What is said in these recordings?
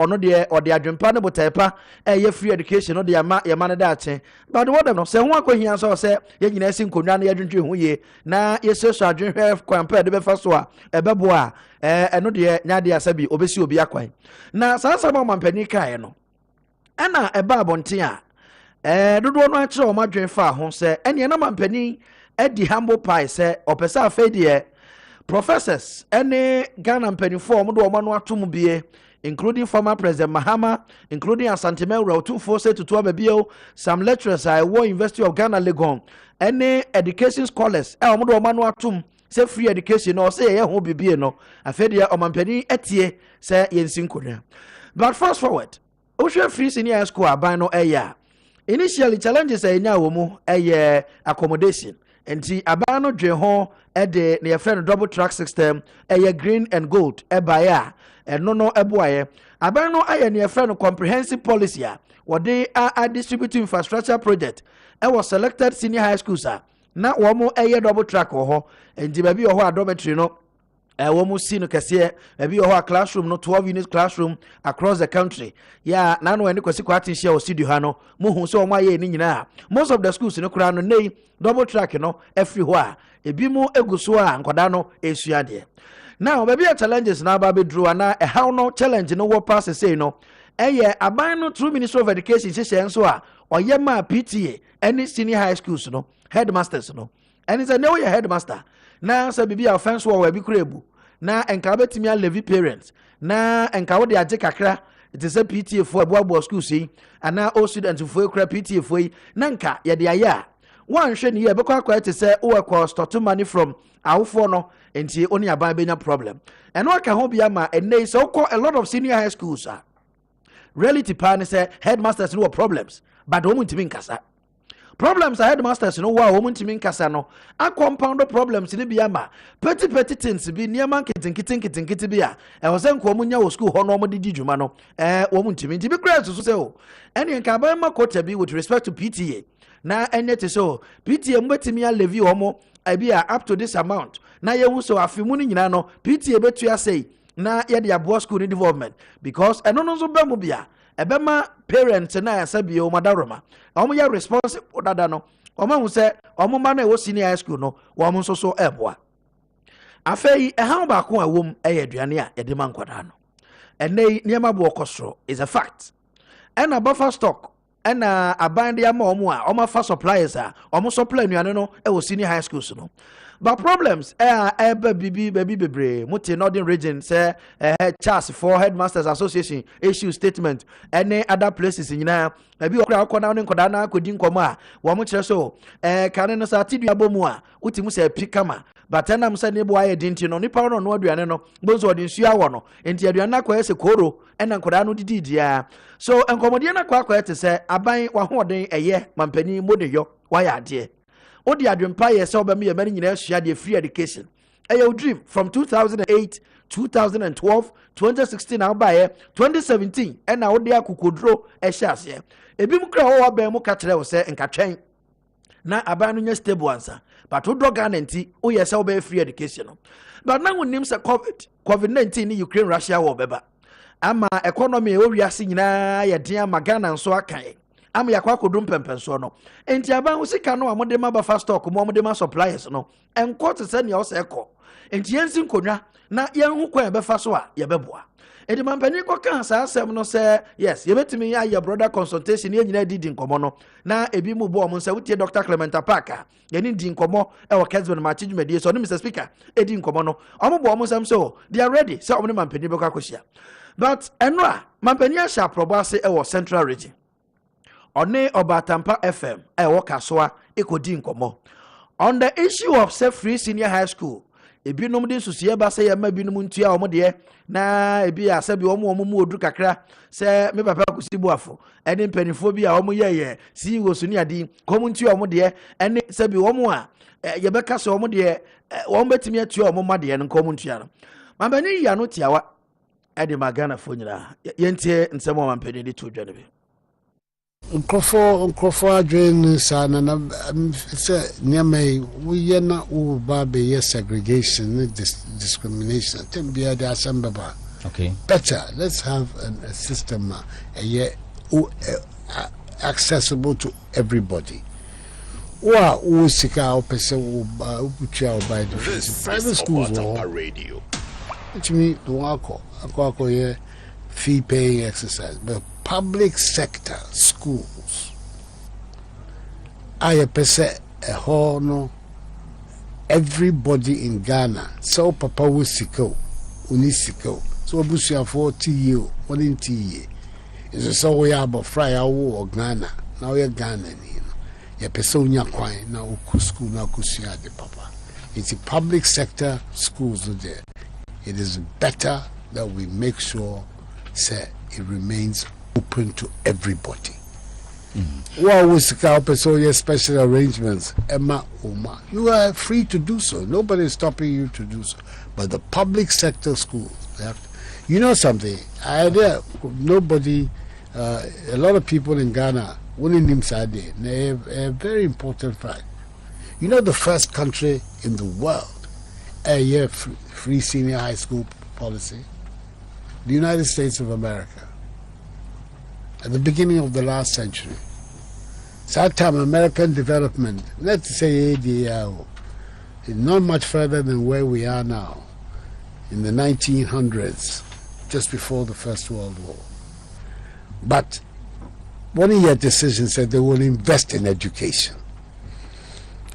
ono de or the adwempa no botepa ye free education no de ama ye man da but what them no say ho akohia so say ye nyina si nkonwa na ye dwentwe ho ye na ye seso adwenhwe kwampa de befa so a ebebo a eno de nya de asabi obesi obi akwan na sansa ma mampani kai no ana eba abonten a dodo no a kire o madwen fa ho say ene na mampani edi humble pie say opesa afa de professors any Ghana mpanifo omo do omo no atom bie including former President Mahama, including Asante Melra, 246 to 12 some lecturers at University of Ghana Legon, any education scholars, omo do omo no atom say free education or say ye ho bibie no afedia omampani etie say yensin konya. But fast forward, Ocean Free Senior School aban no eya. Initially challenges enya wo mu accommodation. Enti abano dwe ho de ne friend double track system green and gold ebaya no eboaye abano aye ne friend comprehensive policy a wode a distributing infrastructure project was selected senior high schools na wo mo double track ho enti ba bi ho a dormitory no wo mu si no kese bi ho a classroom no 12 unit classroom across the country ya na no ene kwasi kwati share o studio ha no mo hu so mo aye ni nyina most of the schools no kura no nei double track no every ho a ebi mu eguso a nkoda no esua de now baby challenges na ba be draw na how no challenge no wo pass say no aban no through Ministry of Education hye so a oye ma PTA any senior high schools no headmasters no and is a no your headmaster na say bibi offense wo bi kurebu na enka betimi a levy parents na enka wo de age kakra it is a PTA for abo schools yi ana all students for kra PTA for yi na nka ye de aya one hwe ne ye bekwa kwa te say wo cost to money from awofo no enti oni aban benya problem and what can ho bia ma enei so call a lot of senior high schools reality pan say headmasters no problems but wo muntimi nkasa problems are headmasters no wa wo muntimi nkasa no a compound problems ni bia ma petty things bi niam kitinkiti bia e wo se nko munya wo school ho no mo didi dwuma no wo muntimi nti bi credit so say o ene nka ban ma quota bi with respect to PTA na enyete so PTA mbetimi a levy omo abia up to this amount na ye wu so afimu ni nyina no PTA betu asei na ye de abo school ni development because eno no so be mu bia ebema parents na asabi o madaroma omo ya responsible dada no omo hu se omo ma na e wo senior high school no wo mo so eboa afei ha ba ko awom aduane a ye de man kwada no enei niam abo okosoro is a fact and a buffer stock and aban de ama omo a omo fa suppliers a omo supply nuane no e wo senior high schools no but problems baby bebre muti northern region say Charles for headmasters association issue statement any other places nyina abi okra akona ne nkoda na akodi nkomo a wo mo kire so kane no sa tidua bomu a uti mu say pikama but enam say ne bo aye dinti no nipa no no aduane no bonzo odi nsu awo no enti aduane na kwa ese koro ena nkoda no didi dia so enkomodie na kwa ete say aban wa hoden eye mampani modeyo wa ya ade odi adwempa ye se obam ye mani nyina asua de free education your dream from 2008 2012 2016 now by 2017 and now odi akukodro ehyiase ebi mu kra wo ban mu ka kire wo se nkatwen na aban no nya stable answer but wo dog Ntie wo ye se obam free education but now unim se covid-19 ni Ukraine Russia wo beba ama economy wo wiase nyina ye den ama Ghana nso akan am yakwa kodum pempenso no enti aban wo sika no amode ma ba fast stock mo amode ma suppliers no enko te se ne o se ekọ enti yensin konwa na yenhu kwa be fa so a ye beboa edi mampani ko kan sa asem no se yes ye betimi ya your brother consultation ye nyina didi nkomo no na ebi mu bo mo nsa wutie Dr. Clementa Parker ye ni di nkomo e wo Kessben ma chijumedie so no Mr. Speaker edi nkomo no omo bo mo sam so they are ready so omo mampani be kwa kosia but enra mampani a sha probase e wo central region One Obatampa FM Kasoa ekodi nkomo on the issue of free senior high school ebinom de susie ba se yema binom ntua omo de na ebi asabi omo mu odu kakra se me papa kusibu afo ene mpanifo bi a omo ye si wo suni adi komu ntua omo de ene sabi omo a ye beka se omo de omo betimi atua omo ma de no komu ntua no mambani ya no tiawa ede magana fo nyira yentie nsemo mampani de to dwane bi Nkofo adwen sana na se nyamai we na u ba be segregation discrimination tem bia de asembaba Okay. Better. Let's have a system accessible to everybody. Wow, private schools radio. Which means Akuoko fee paying exercise, but public sector schools. I percent a whole everybody in Ghana. So Papa Wusiko, Unisiko. So Busia 40 year, 1 year. It's so we are about Fry or Ghana. Now you're Ghana. Your person quine now school now kusia de papa. It's the public sector schools there. It is better that we make sure say it remains open to everybody. What was the special arrangements? Emma Uma. You are free to do so. Nobody is stopping you to do so. But the public sector schools, they have to, you know something? Nobody a lot of people in Ghana wouldn't inside a very important fact. You know the first country in the world free senior high school policy? The United States of America. At the beginning of the last century. So that time American development, let's say ADL, is not much further than where we are now. In the 1900s, just before the First World War. But one of your decisions said they will invest in education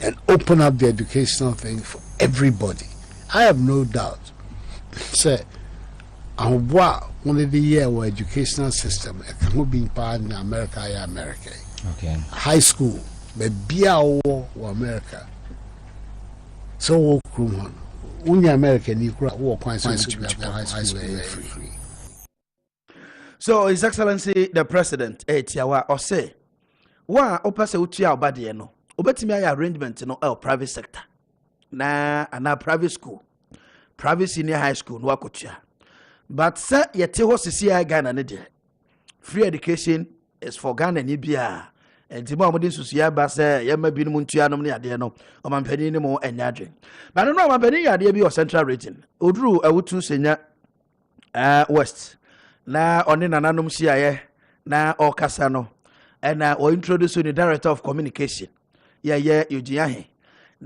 and open up the educational thing for everybody. I have no doubt. Say, one of the year our educational system can be part in America. Okay. High school, but be America. So only America need walk high school free. So, His Excellency the President, Tiawa, or say, wa opase utia obade no, obetimi ay arrangement no private sector. Na private school, private senior high school no akotua. But sir, yete ho sisi ay Ghana ne de. Free education is for Ghana ni bia. Enti mo amode susuya ba se yema bi no ntua no ne ade no, o mampani ni mo enyadwen. But no mampani ade bi o central region. Oduru awutu senya west. Na oni nananom hyiaye na okasa no na o introduce the director of communication ye Yujiahe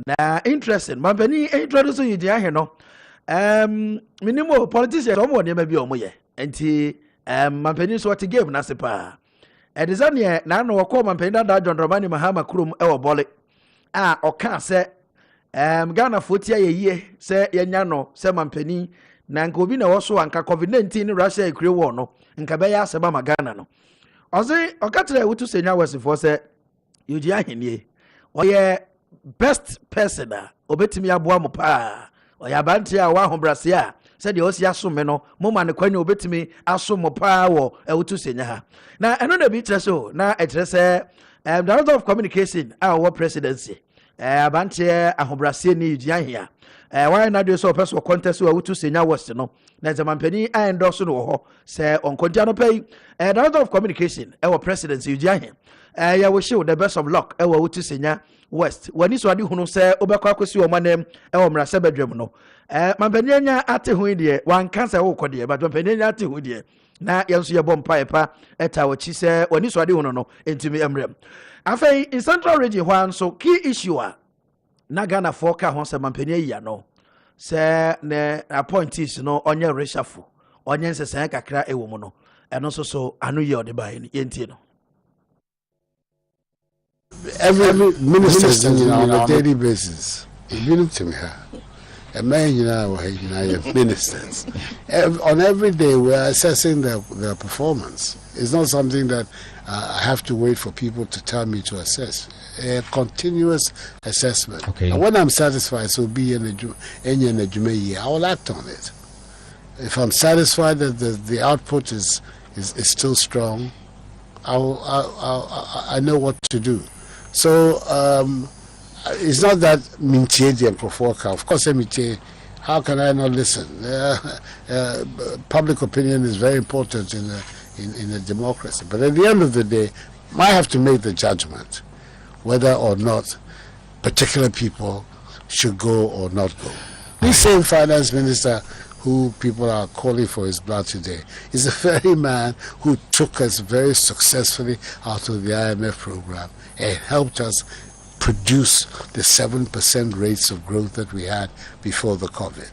na interesting mampani introduce Yujiahe no minimo politicians omo ne ma bi omo ye enti mampani so what game na sepa e design na no wako mampani da John Dramani Mahama Kurum e wo bole oka se Ghana fotia ye se yenya no se mampani na nka obi na woso anka COVID-19 ni Russia ekure wo no nka be ya aseba magana no ozi okatre wutu senya wesifo se yuji ahenie oye best person obetimi aboa mo pa oya banti a wa hobrase a se de osi asome no mo ma ne kwanya obetimi asomo pa wo wutu senya ha na eno na bi kire so na ekire se director of communication our presidency abanti ahobrase ni yuji ahia why na do so person contest we wutu senya west no na zamampani a endorse no ho say on kontia no pay director of communication our presidency yuji ahia ya we show the best of luck we wutu senya west wani so ade hunu say obekwa akosi o manem we mrase bedwem no mampani anya ate hu de wan kansa wo kode but mampani anya ate hu de na yenso ye bompa epa eta wachi say wani so ade hunu no entimi emrem afei in central region hwan so key issue na Ghana for ka ho se mampani ayi no se ne appointees no onye reshuffle onye nsesen kakra ewo mu no eno so anu ye ode bai ni yenti no every minister on a daily basis even to me a man ministers on every day we are assessing their performance. It's not something that I have to wait for people to tell me to assess. A continuous assessment. Okay. And when I'm satisfied, so be in a I will act on it. If I'm satisfied that the output is still strong, I know what to do. So it's not that Ntie and Profoka. Of course, Ntie. How can I not listen? Public opinion is very important in a democracy. But at the end of the day, I have to make the judgment whether or not particular people should go or not go. This same finance minister who people are calling for his blood today, is the very man who took us very successfully out of the IMF program and helped us produce the 7% rates of growth that we had before the COVID.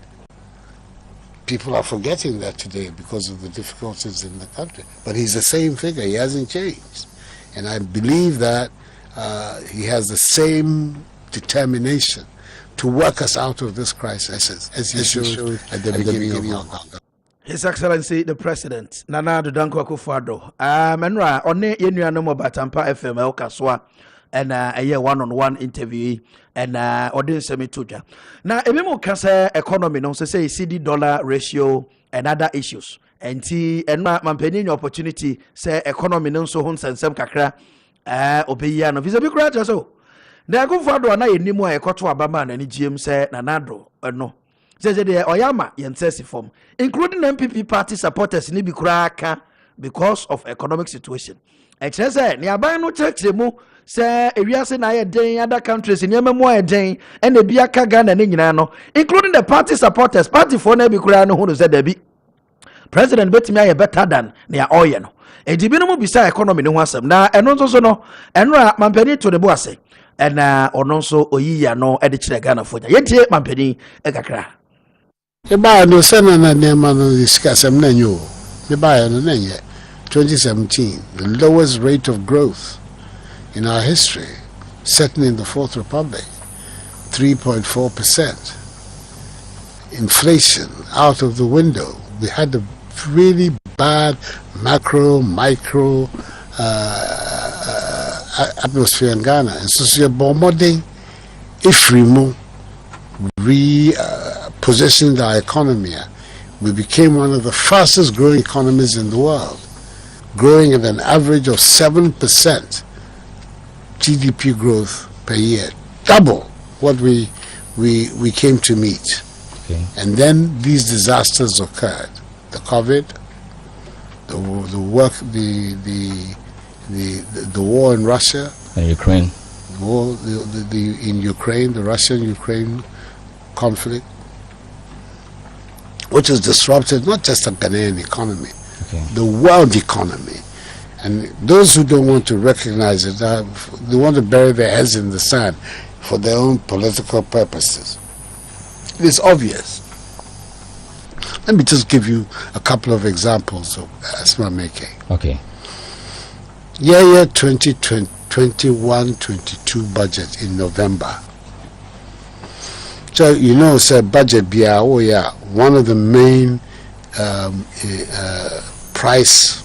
People are forgetting that today because of the difficulties in the country. But he's the same figure. He hasn't changed. And I believe that he has the same determination to work us out of this crisis as he showed at the beginning of our. His Excellency the President Nana Addo Dankwa Akufo-Addo. Menra one yenuanom Batampa FM Elkaswa and a one-on-one interview and odin semituja. Now ebimo kase economy no say CD dollar ratio and other issues. And mampeni opportunity say economy no so hun sensem kakra obeya no visa bi kura so. Na Akufo-Addo na yenimu a ekoto abama na ni GM say Nanado no. Say the oyama yensesi form including MPP party supporters ni bi kura aka because of economic situation. Ekye say ni aban no kyerɛkyerɛ say ewiase na ye den other countries in yema mo ye den and e bia ka Ghana ne nyina no including the party supporters party for na bi kura no hu say da bi president betimi aye better than ne oye no edibi no mo bisa economy ne ho asem na eno nso so no enra mampani to the bo ase na ono nso oyiya no e de kyerɛ Ghana fo nya yentie mampani e kakra e ba no sena na nema no discuss am na nyo e ba no na nye 2017 the lowest rate of growth in our history, certainly in the Fourth Republic, 3.4%. Inflation out of the window. We had a really bad macro, micro atmosphere in Ghana. And so you're bombarding Ifrimu, repositioned our economy. We became one of the fastest growing economies in the world, growing at an average of 7%. GDP growth per year, double what we came to meet. Okay. And then these disasters occurred: the COVID, the war in Russia and Ukraine, the war in Ukraine, the Russian-Ukraine conflict, which has disrupted not just the Ghanaian economy, okay, the world economy. And those who don't want to recognize it, they want to bury their heads in the sand for their own political purposes. It is obvious. Let me just give you a couple of examples of Asma making. Okay. Year 2021-22 budget in November. So you know, sir, budget BIA, one of the main price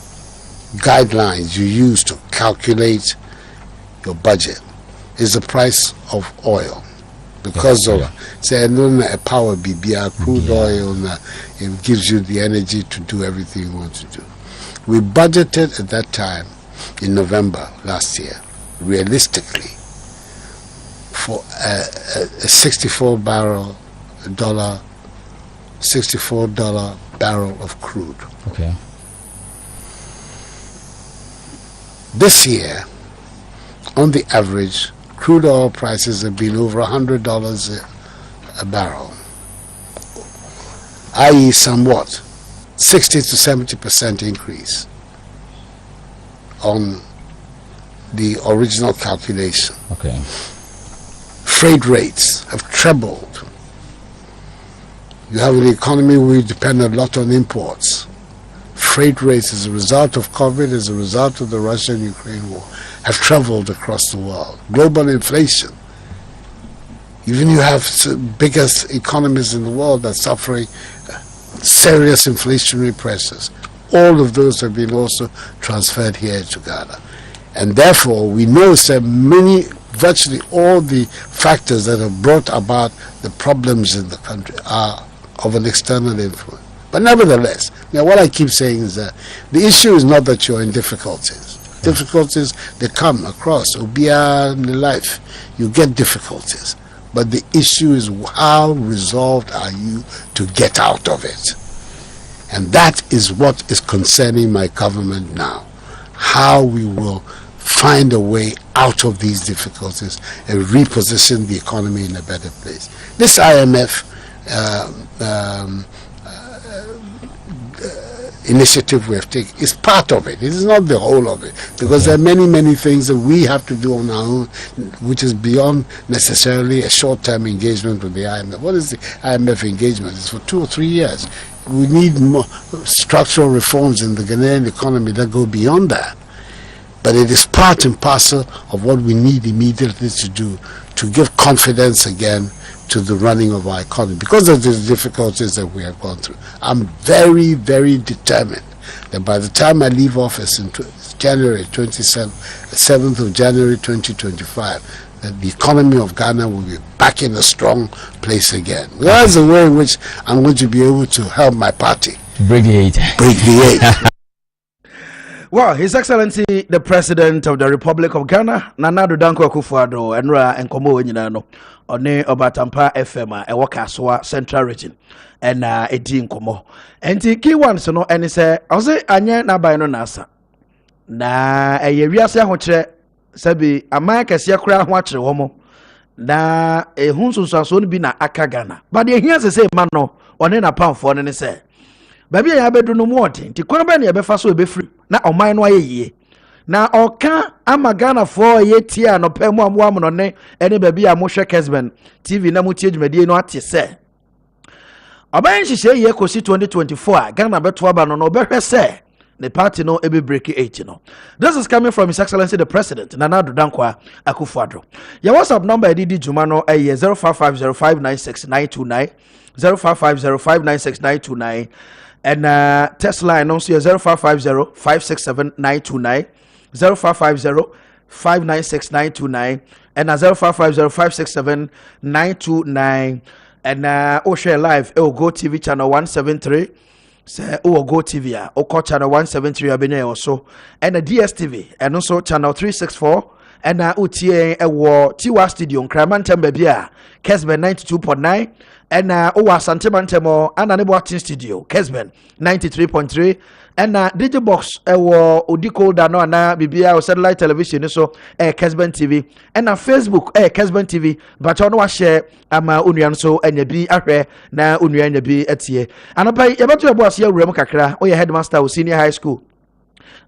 guidelines you use to calculate your budget is the price of oil, because of say a power BBR crude oil, it gives you the energy to do everything you want to do. We budgeted at that time in November last year realistically for a $64 barrel of crude. Okay. This year, on the average, crude oil prices have been over $100 a barrel, i.e. somewhat 60 to 70% increase on the original calculation. Okay. Freight rates have trebled. You have an economy where you depend a lot on imports. Freight rates, as a result of COVID, as a result of the Russian-Ukraine war, have traveled across the world. Global inflation. Even you have biggest economies in the world that are suffering serious inflationary pressures. All of those have been also transferred here to Ghana. And therefore, we know that virtually all the factors that have brought about the problems in the country are of an external influence. But nevertheless, what I keep saying is that the issue is not that you're in difficulties. Difficulties, they come across. In life, you get difficulties. But the issue is how resolved are you to get out of it? And that is what is concerning my government now. How we will find a way out of these difficulties and reposition the economy in a better place. This IMF initiative we have taken. It's part of it. It is not the whole of it, because there are many, many things that we have to do on our own, which is beyond necessarily a short-term engagement with the IMF. What is the IMF engagement? It's for 2 or 3 years. We need more structural reforms in the Ghanaian economy that go beyond that. But it is part and parcel of what we need immediately to do to give confidence again to the running of our economy, because of the difficulties that we have gone through. I'm very, very determined that by the time I leave office in January 7th of January 2025, that the economy of Ghana will be back in a strong place again. That's the way in which I'm going to be able to help my party break the eight. Break the eight. Well, His Excellency the President of the Republic of Ghana, Nana Danko Akufo-Addo, Enra Enkomo Enyinano, One Obatampa FM, Ewokaswa Central Region, and Edi Nkomo. And key ones, no, and he say, I say, Anya na by no nasa. Na wiase ahokyere sabi amaka sia kura ho akyere wo na ehunsunso no bi na aka Ghana. But the here say man no, one na pamfo no ne say. Baby ya bedu no mu oten ti kono ba na yebefa so ebefiri na oman no ayeye na oka ama Ghana for ye tia no pemu amu no ne ene baby ya mo hwe Kessben TV na mu tie dwumade no ate se oban hihye ye kosi 2024 Ghana beto aba no obehwe se the party no ebe break 8 no. This is coming from His Excellency the President Nana Dankwa Akufo-Addo. Your WhatsApp number Didi Juma no 0550596929 0550596929 and test line also 0550567929 0550596929 and 0550567929 and share live Go TV channel 173 say Go TV Oko channel 173 abene also and DSTV and also channel 364 and UTA Tiwa Studio Kramantam Babia Kessben 92.9 and Asante Mantemo and Watching Studio Kessben 93.3 and Digibox Udiko Dano and Bibia or satellite television so Kessben TV and Facebook Kessben TV but on wa share ama Union so and be ahwe na Union be etie and about your boss here Remo Kakra or your headmaster of senior high school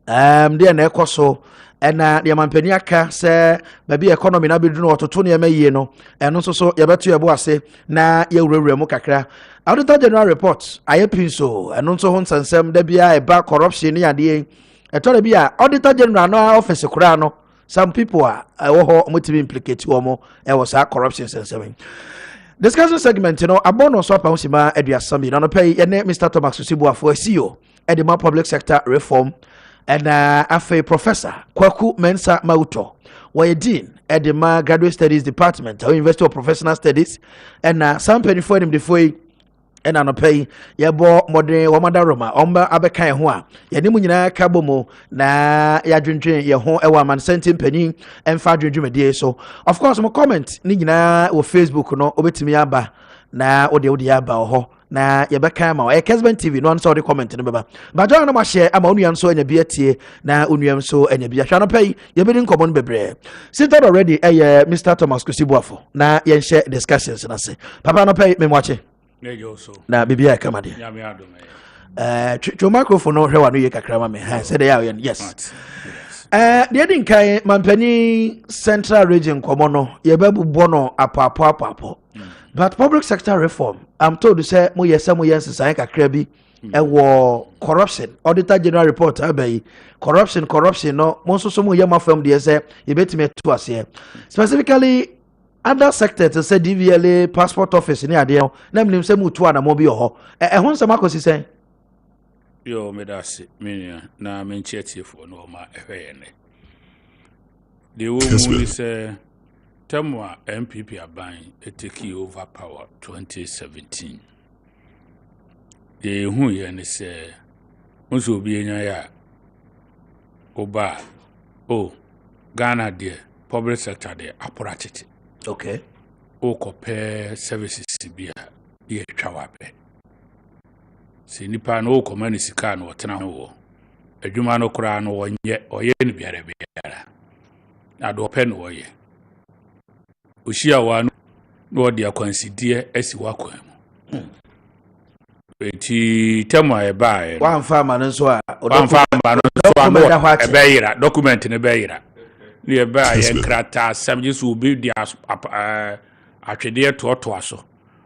there na ekoso and the Mampeniaka say baby economy na be do no to na ye no and so yebeto yebo ase na ye wurewuremu kakra auditor general report ayepin so and so hon sansem da bia e ba corruption ni ade e to bia auditor general no office kura no some people are wo motimi implicate wo mo e was a corruption sansem discussion segment you know abono so pa usima aduasam no pay ene Mr. Thomas Osibuafo CEO edema public sector reform and afe Professor Kwaku Mensa Mauto were dean at the graduate studies department or University of Professional Studies and some penny for him before and an pay yabo modern wamada Roma omba abekan ho a yene mu nyina ka bomo na ya dwendwen ye ho ewa man sentin penny emfa dwendwumade so of course mo comment ni nyina wo Facebook no obetimi aba na ode aba ho na yebeka ma Kessben TV no answer the comment no baba ba jo na ma share ama onuan so anya bia tie na onuan so anya bia hwa no pay yebedi nkomo no bebre seated already Mr. Thomas Osibuafo na yen share discussions na se papa no pay me mwache na bibia kama de ya me adom twa microphone no hwe wa no ye kakra ma me ha say dey yen yes the edin kai mampani central region komo no yebebu no apapo but public sector reform I'm told to say mo yes kakra bi ewo corruption auditor general report abey corruption no mo so mo yema fam de say e betime to ase specifically other sectors to say DVLA passport office ni ade na mnim say mo to ana mo bi ho ho nsam akosi say yo medase menia na menchietiefo no ma ehwe ne de wo mu say Temwa MPP aban take over power 2017. Who ye say unso bi enya ya oba Ghana there public sector there approach. Okay. Compare services bia ye twa be. Se nipa no command sika no tena ho. Adwuma no kura no onye oye ni biara biara. Na do pen oye. Ushia wanu no dia consider esi wakwan eti tema e bae One farmer and so on. one farmer no e beira document ne beira ne bae e krata sam jesu obi di atwede to aso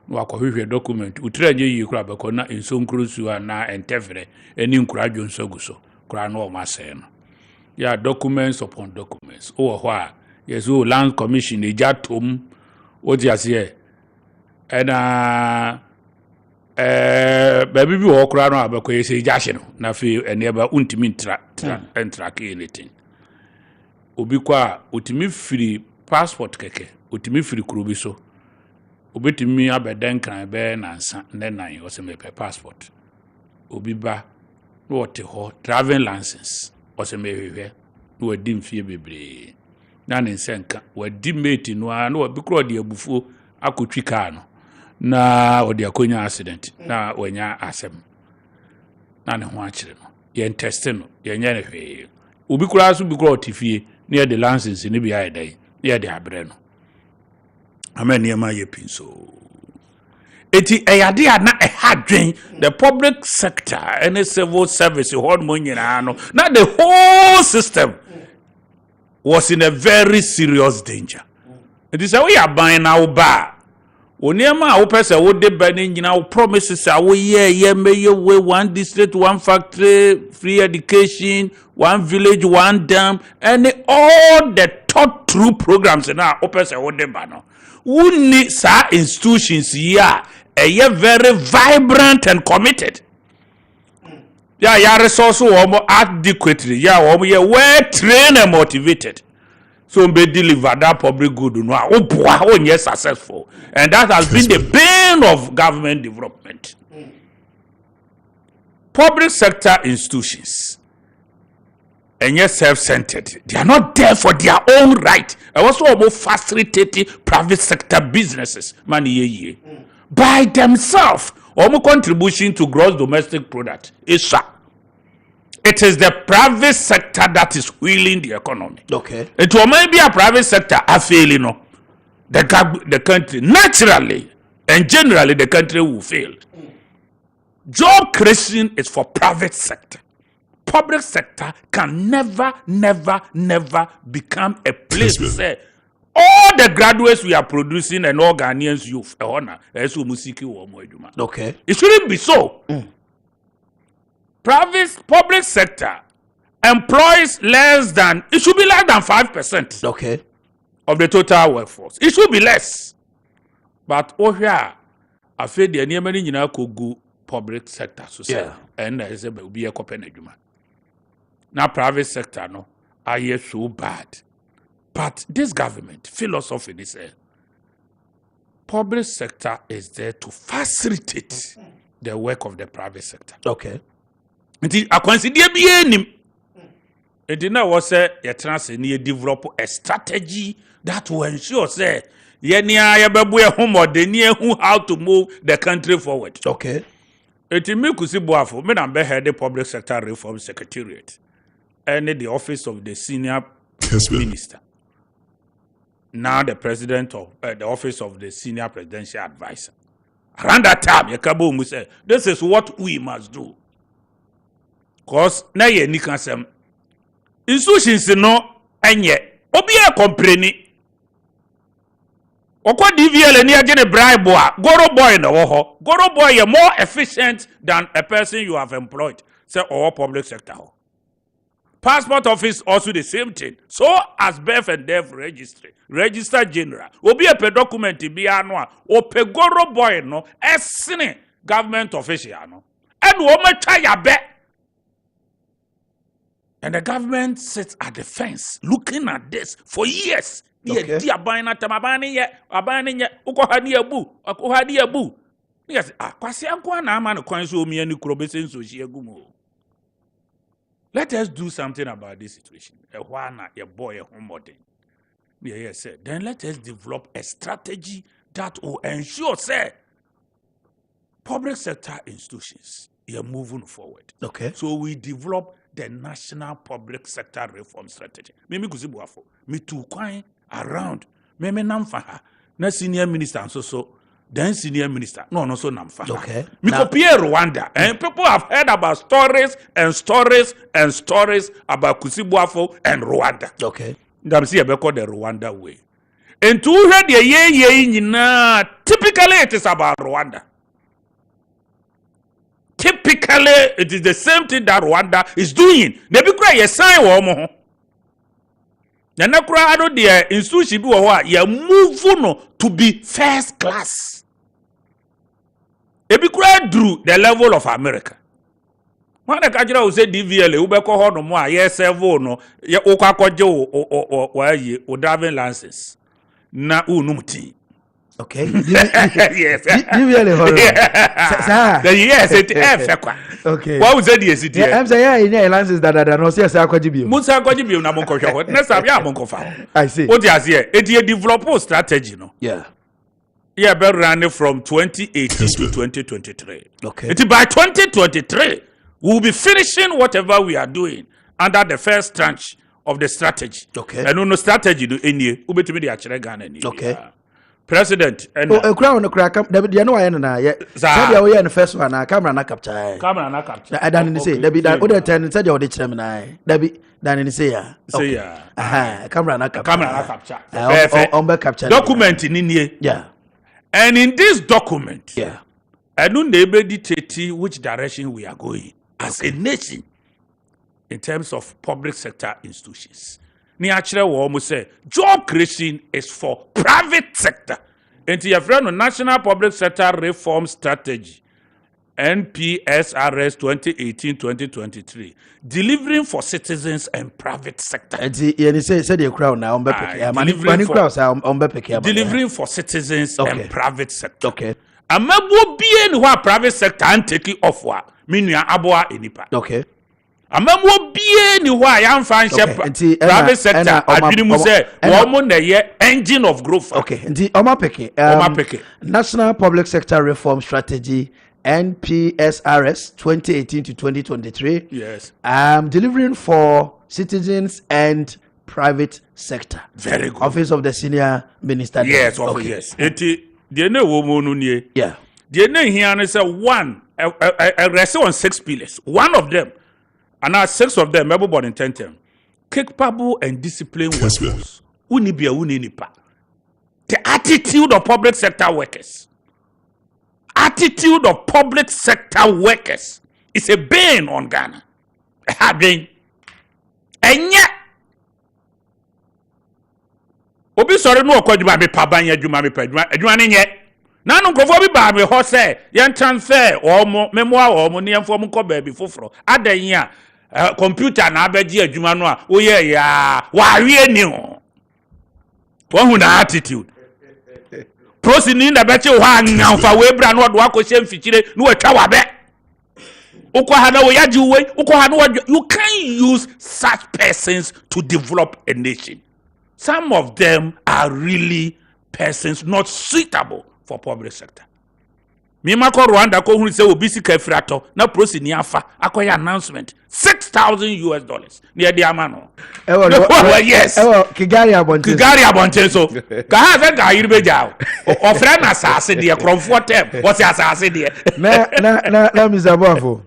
no akɔhwehwɛ document utra nye yi kura bɛkɔ na ensonkuru su na entefre eni nkura dwonso guso kura no o masɛ no ya documents upon documents o hɔ a yeso land commission eja tom o di ase e na baby bi wo kura no abekɔ yesi eja hye no na fe ene ba untimi ntra ke anything obi kwa otimi firi passport keke otimi firi kuro bi so obetimi abeden kan be nansa nenan o se mepe passport obi ba no wote ho driving license o se mehwehwe no wadi mfie bebre na ne nsenka wadi mate no a no obi kro de abufuo akotwi car no na odi akonya accident na wanya asem na ne ho akire no ye test no ye nya ne hwe obi kro aso bi kro tifie na de license ni bi ayedai ye de abre no amen yema ye pinso eti eyade na ehadwen the public sector and civil service hold nyina no na the whole system was in a very serious danger. It is we are buying now ba oniema wo pese wo de ba ni nyina wo promises a wo ye me way one district one factory free education one village one dam and all the thought through programs na wo pese wo de ba no wuni sa institutions here are very vibrant and committed. Yeah, your resources are adequately. Yeah, we are well trained and motivated. So we deliver that public good. No, yes, successful, and that has been the bane of government development. Public sector institutions. And yet self-centered. They are not there for their own right. I also almost facilitating private sector businesses money by themselves. Almost contribution to gross domestic product. It is the private sector that is wheeling the economy. Okay. It will maybe a private sector are failing. No, the country naturally and generally the country will fail. Job creation is for private sector. Public sector can never become a place where all the graduates we are producing and all Ghanaians youth, okay, it shouldn't be so. Public sector employs less than 5%. Okay, of the total workforce. It should be less. But here, I feel the enemy in go public sector society and there is a be a company. Now private sector no are so bad. But this government philosophy is public sector is there to facilitate the work of the private sector. Okay. I consider be any. It now was a develop a strategy that will ensure say how to move the country forward. Okay. It me kusi boafo me na be head the public sector reform secretariat and the office of the senior minister. Now the president of the office of the senior presidential advisor. Around that time, Yakabo mu say, this is what we must do. Cause na ye ni kansem institutions no enye obi e compreni. Okwa DVL ni agene bribe a Goro boy na wo ho. Goro boy is more efficient than a person you have employed. Say all public sector. Passport office also the same thing. So as birth and death registry, register general. Obi a document bi anu o pe Goro boy no esene government official no. And wo ma twa ya be. And the government sits at the fence looking at this for years. Okay. Yes, let us do something about this situation. Then let us develop a strategy that will ensure, say, public sector institutions are moving forward. Okay. So we develop the national public sector reform strategy. Me too quite around. Me namfaha. Na senior minister and so then senior minister. No, so namfa. Okay. Mikopie Rwanda. And people have heard about stories and stories and stories about Kusibuafo and Rwanda. Okay. Them see about the Rwanda way. And to hear the ye typically it is about Rwanda. Typically it is the same thing that Rwanda is doing. They be cry a sign or na nakura ado the institution bi wo ho a ya move no to be first class. Ebi kura drew the level of America. When the kajira will say DVL we be ko ho no mo a ye serve no ye ukwa akwaje o driving license na unum ti. Okay. Yes. DVL ho. Yes, it kwa. Okay. What was the city? I'm saying yeah, license that no say akwaje bi. Musa akwaje bi na monko hwe. Na sabi a monko fa. I see. What you say? It you develop a strategy no. Yeah. Yeah, but running from 2018 to 2023. Okay. It by 2023, we will be finishing whatever we are doing under the first tranche of the strategy. Okay. And no strategy do any. We be the actual Ghana. Okay. President and a crown no crack up. There no na yeah. Said we are the first one. Camera na capture. Camera na capture. I don't say. There be that other ten said you the chairman. There be dan say ya. Say ya. Aha. Camera na capture. Camera na capture. On be capture. Document in here. Yeah. And in this document, yeah, I don't know dictate which direction we are going as a nation in terms of public sector institutions. Ni actually we almost say job creation is for private sector. And your friend on National Public Sector Reform Strategy, NPSRS 2018-2023, delivering for citizens and private sector. And you say the crowd now on delivering for citizens and private sector. Okay. Amabo bien wa private sector and take it off wa minua aboa enipa. Okay. Amamo bien wa yan fan private sector adwini mu say wo mo na ye engine of growth. Okay. Nti oma peke. National Public Sector Reform Strategy NPSRS 2018 to 2023. Yes. Delivering for citizens and private sector. Very good. Office of the Senior Minister. Yes, okay. Yes. Eti de na wo mo no nie. Yeah. De na here na say one rest on 6 pillars. One of them and now 6 of them everybody intend them. Capable and disciplined workers. Uni bia uni nipa. The attitude of public sector workers. Attitude of public sector workers is a bane on Ghana. A bane. And yet, Obi sorry no okwaduma me pabanya adwuma me padwuma adwuma ne nye na no nkofo bi ba me ho se yen transfer omo memoa omo ne yemfo mo ko ba bi foforo adan a computer na abeji adwuma no a oye ya wa wie ni ho hu na attitude prosi ni na beche ho anyanfa we bra no do akoshe mfichire no atwa wa be ukwa ha na wo yaji we ukwa ha no you can use such persons to develop a nation. Some of them are really persons not suitable for public sector. Mimako Rwanda ko hunu se obi sika frato na prosi ni afa akoya announcement $6,000 near the amano. Yes. Kigali abonte so. Ka ha se ga yirbe jaw. Ofra na asase de kromfo tem. What asase de. Na mizabafo.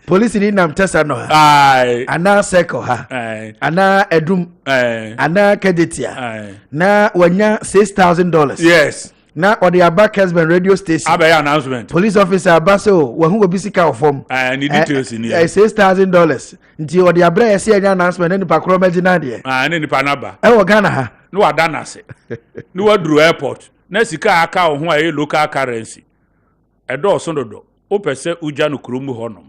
Police ni nam tesa no ha. Aye. Ana seko ha. Aye. Ana edum. Aye. Ana kedetia. Aye. Na wanya $6,000. Yes. Na odi aba Kessben radio station. Abe announcement. Police officer abaso wo hu obi sika ofom. Ni details ni. $6,000. Nti odi abra ese anya announcement ni pa kro magina de. Ni pa na ba. E wo Ghana ha. No adana se. Ni wadru airport. Na sika aka ho a local currency. Edo so dodo. O pese uja no kurumu honom.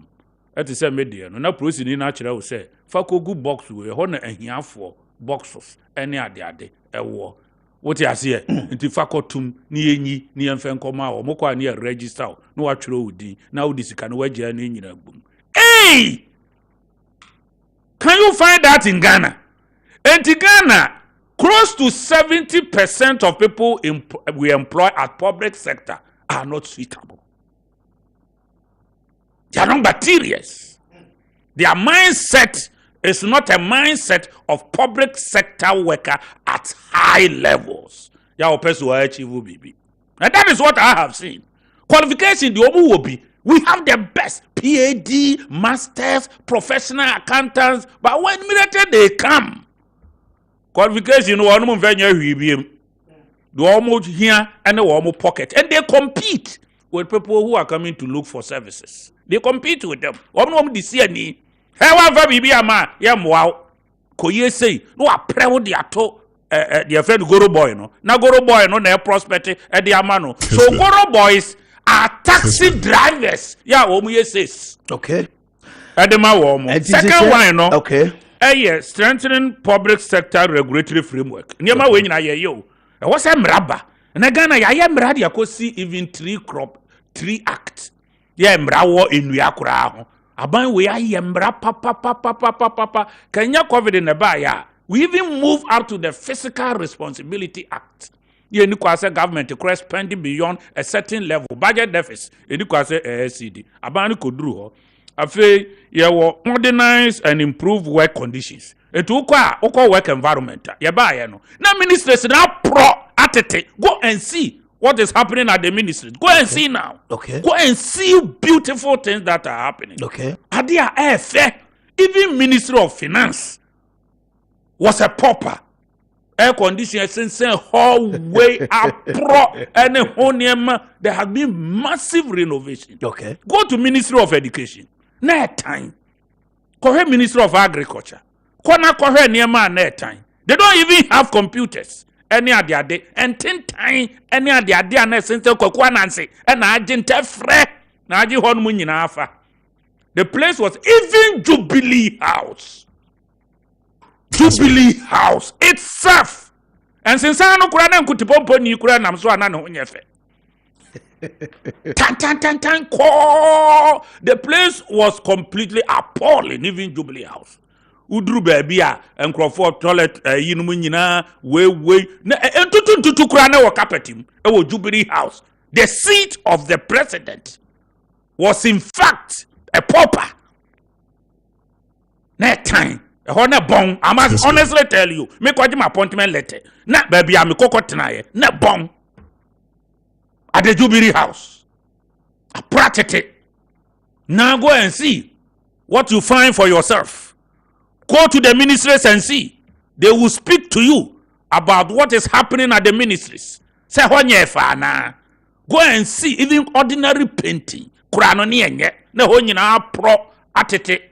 Eti se media no na prosi ni na kire wo se fa kogu box we ho na ahiafo boxes ene ade ewo wote ase nti fa kotum ni enyi ni emfe nkoma o mokwa ni register no wa twere odi na odi sika no wagya na enyina gbum. Hey, can you find that in Ghana? In Ghana, close to 70% of people we employ at public sector are not suitable. They are not materials. Their mindset is not a mindset of public sector worker at high levels. Ya person will achieve bibi. And that is what I have seen. Qualification, the Omu will be. We have the best PhD, masters, professional accountants, but when military they come, qualification, one more venue, the almost here and the almost pocket, and they compete with people who are coming to look for services. They compete with them. One of the CNE, however, be a man, wow, Koye say, no, I pray with the ato, the friend Goro boy, no, now Goro boy, no, they prospect at the Amano. So Goro boys are taxi drivers. Yeah, Omuye says. Okay. Adema Womo. Second one, no. Okay. Yeah, strengthening public sector regulatory framework. Nyama when na yo. What's a mraba? Na Ghana ya mradi ya kosi even three act. Ya mrawo enua kura ho. Aban we ya mra papa. Kenya COVID in the ba ya. We even move up to the Fiscal Responsibility Act. You need to say government to spending beyond a certain level. Budget deficit. You need to say ASCD. Abani kodru. Afe ye modernize and improve work conditions. Etu ukwa work environment. Ye ba ye no. Na ministers na pro atete. Go and see what is happening at the ministry. Go and see now. Okay. Go and see beautiful things that are happening. Okay. Adia even Ministry of Finance was a pauper. Air conditioner since hallway up pro and there have been massive renovation. Okay. Go to Ministry of Education. Na time. Kohe Ministry of Agriculture. Kona kohe niema na time. They don't even have computers. Any of their day and 10 time any of their day and since kokwa nansi and agent fre na agi hon mu nyina afa. The place was even Jubilee House. Jubilee House itself. And since I know Kurana Kutipompo ni Kurana so anana honyefe. Tan call. The place was completely appalling, even Jubilee House. Udru babia and Crawford toilet yinumu nyina we na entutu Kurana wa carpetim e wo Jubilee House. The seat of the president was in fact a pauper. That time honor bong, I must honestly tell you, make what my appointment letter. Na baby, I'm a cocoa na bong at the Jubilee House. I practiced it. Now go and see what you find for yourself. Go to the ministries and see. They will speak to you about what is happening at the ministries. Say na. Go and see even ordinary painting. Kuranoni enye na honyina pro atete.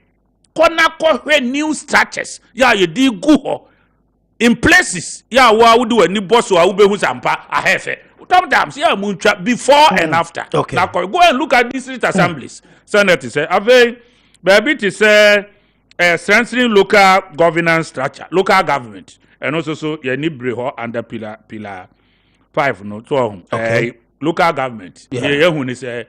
Kona kohwe new structures ya ye di gu ho in places ya wa wudu ani boss wa ube hu sampa ahefe sometimes ya muncha before and after. Okay. Now go and look at district assemblies. Senate say ave baby to say strengthening local governance structure, local government, and also so ye ni breho under pillar 5 no so local government ye hu ni say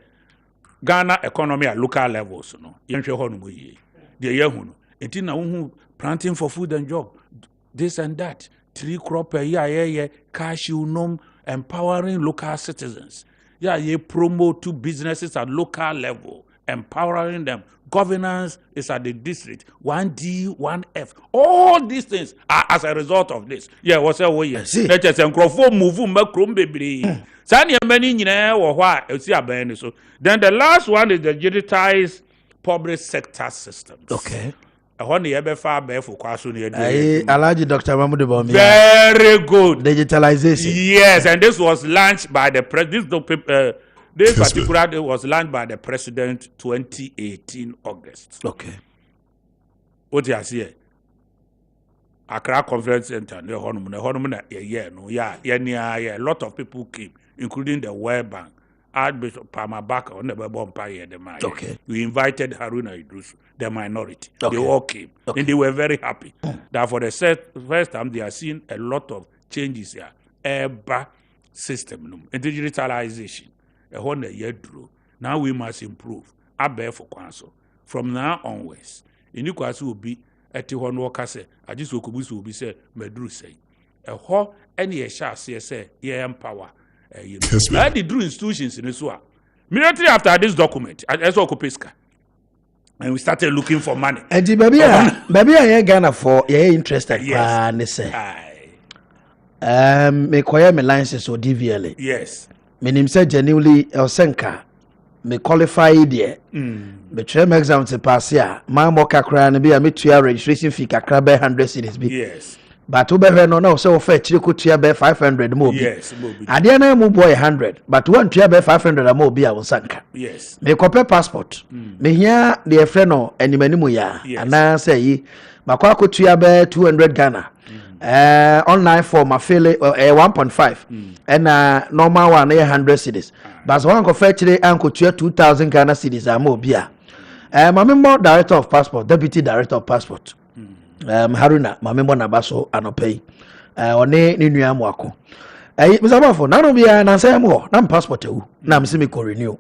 Ghana economy at local levels no yenhwe ho no mo yi de yehunu enti na hu planting for food and job this and that 3 crop per year cashew num empowering local citizens ye promote to businesses at local level empowering them governance is at the district 1D 1F all these things are as a result of this what's that way let us enkrofo move makrom bebre sani many nyina wo ho a esi aban so then the last one is the digitized public sector systems. Okay. Very good. Digitalization. Yes, and this was launched by the president. This particular day was launched by the president 2018 August. Okay. What you see? Accra Conference Center. A lot of people came, including the World Bank. Archbishop Palmer Baka on the Bompire, the man. Okay. We invited Haruna Idris, the minority. Okay. They all came. Okay. And they were very happy. That for the first time they are seeing a lot of changes here. Eba system and digitalization. Now we must improve. For council. From now onwards, in the class will be at the one worker say, I just will be said, Medru say. A ho any a shall say, empower. I did do institutions in this one. Immediately after this document, I saw Kopeska. And we started looking for money. And baby, I ain't Ghana for you're interested. Yes. Me acquire my license or DVLA. Yes. menim say genuinely Elsenka me qualify there me try my exam to pass ya my mo kakra na be me tua registration fee kakra be 100 cedis bi yes but we no na so offer chire ko tua be 500 mo bi yes mo bi ade na mu boy 100 but one tua be 500 mo bi a wonsanka yes me copy passport me hia de friend no animanimu ya ana say yi makwa ko tua be 200 Ghana online form affiliate 1.5 and normal one 100 cedis but one go fetch the anko 2000 Ghana cedis am obia my member director of passport deputy director of passport Haruna my member na baso anopay one ni nua mo ako misabafo na no bia na say mo na passport ewu na mse me ko renew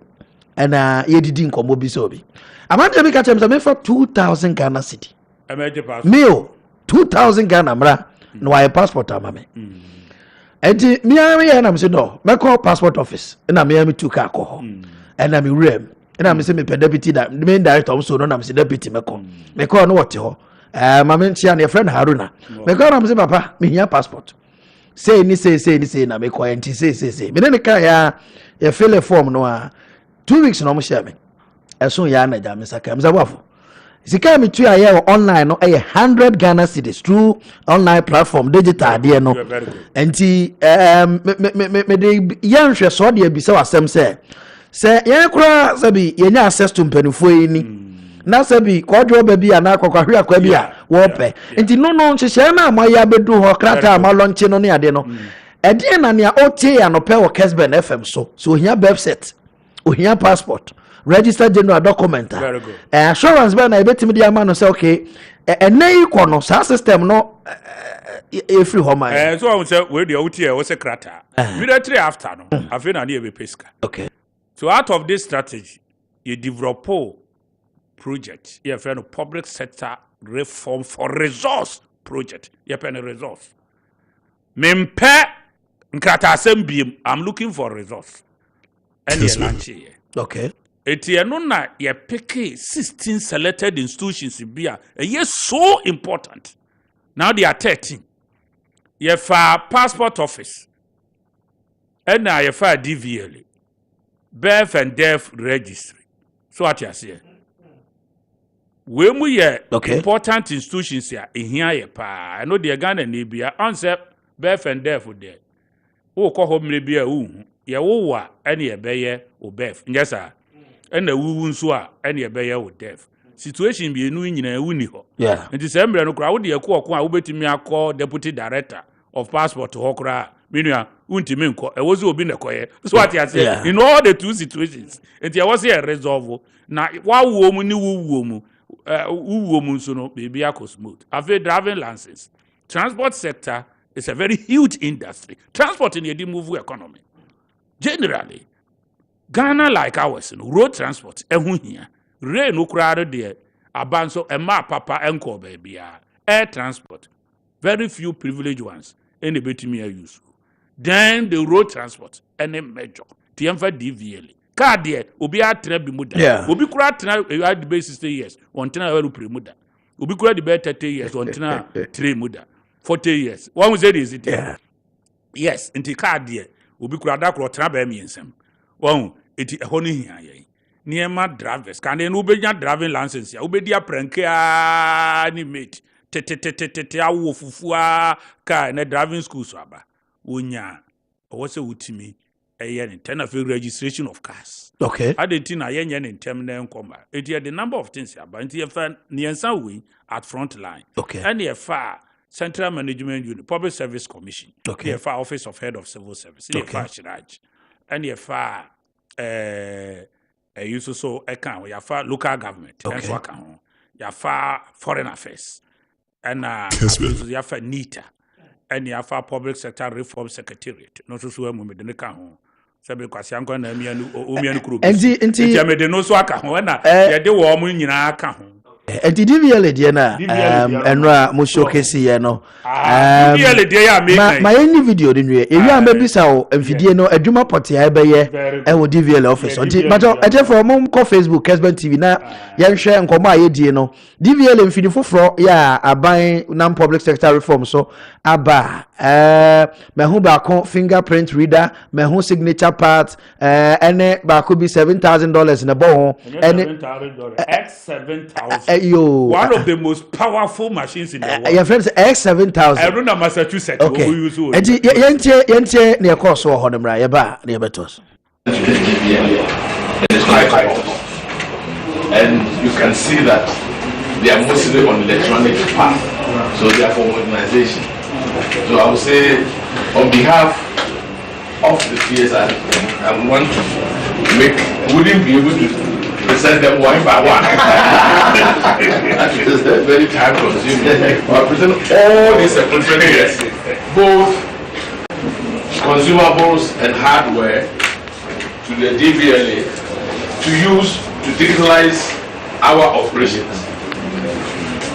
and yedidi nkomo bi so bi amanje bi ka chem say me for 2000 Ghana cedi emergency passport meal 2000 Ghana mra no I passport amame enti me am na me say no me call passport office na me am tu ka ko ho na me rem na me say me deputy da main director so no na me say deputy me call no what ho mama ntia na friend Haruna me call na me say papa me hia passport say ni na me call enti say me ne ka ya fill a form no 2 weeks no mo share me eso ya na ja me saka me zabafo sika me tu aye online no 100 Ghana cedis through online platform digital there no enti me de yan hwe so de bi se wasem se yan kura sabi yenya access to mpanifo yi ni na sabi kodwo ba bi ana akwahwe akwa bi a wo pe enti no nhye na amaya bedu ho krata ama launch no ne ade no ede na ne otie ya no pe wo Kessben FM so hia website ohia passport register general document assurance ba na ebetimi dia ma no say okay enei ko no sa system no free home so I say we dey out here we say krata immediately after no afi na dey be pesca okay so out of this strategy you develop project you have a public sector reform for resource project you have a resource mempe nkrata asembiem I'm looking for resource and you launch here okay etieno na ye pick 16 selected institutions bia yes so important now they are 13 ye fa passport office and na ye fa DVL birth and death registry so what you say we mu ye important institutions ya ehia ye pa I know the Ghana na bia answer birth and death there wo ko ho mre bia wo ye wo wa ene ye beye o birth nyesa ena wuwu nso a ene ebeye wo death situation bi enu nyina wuni ho nti se mbre no kra wo de yakọ a wo betimi akọ deputy director of passport ho kra menua untimi nko e wozi obi nekoye so what you say in all the two situations nti e was here resolve na wa wo mu ni wuwo mu nso no baby akosmooth ave driving license transport sector is a very huge industry transport in the move economy generally Ghana like ours, road transport, here. Rain ukraro there, abanso, papa, enko baby, air transport, very few privileged ones, any bit me use. Then the road transport, any major, TMFA DVL. Car there, Ubi a trebi muda, Ubi kura you had the base 60 years, one tina ever premuda, Ubi kura the better 30 years, one tina 3 muda, 40 years. One was is it? Yes, in the car there, Ubi kura da kura traba me and some. Wow, it is a honey here. Near my drivers, can they no be driving license? Ya ubedi a prank ni mate. Te fufua ka na driving school swaba. Unya, what's a utimi? A yen in 10 of registration of cars. Okay. I didn't think a yen in terminal combat. It had the number of things here, but it's a near some way at front line. Okay. And near far Central Management Unit, Public Service Commission. Okay. Near far Office of Head of Civil Service. Near far Shiraj. And you far you so account you far local government and so account you far foreign affairs and you far NITA and you far public sector reform secretariat no so we me ka ho so because yanko na mi anu kuro enti me de no so aka ho na ye de wo mu nyina aka ho enti DVL de na enra mo showcase ye no DVL de ya make ma any video de nwe ewi am bisa o mfidie no adwuma pɔte ya ebe ye e wo DVL office enti majo eje for mo ko Facebook Kessben TV na ye nhwe nkomo aye die no DVL mfidi foforo ya aban nam public sector reform so aba mehu ba ko fingerprint reader mehu signature part ene ba ko bi $7,000 na bo ho ene X7000 one of the most powerful machines in the world. Your friends X7000 I run a Massachusetts. Okay. Yentie ne course wo ho demra ye ba ne betos. It is quite powerful. And you can see that they are mostly on electronic path. So they are for modernization. So I would say on behalf of the PSI, I want to wouldn't be able to present them one by one. That is very time consuming. I present all these equipment, both consumables and hardware, to the DVLA to use to digitalize our operations.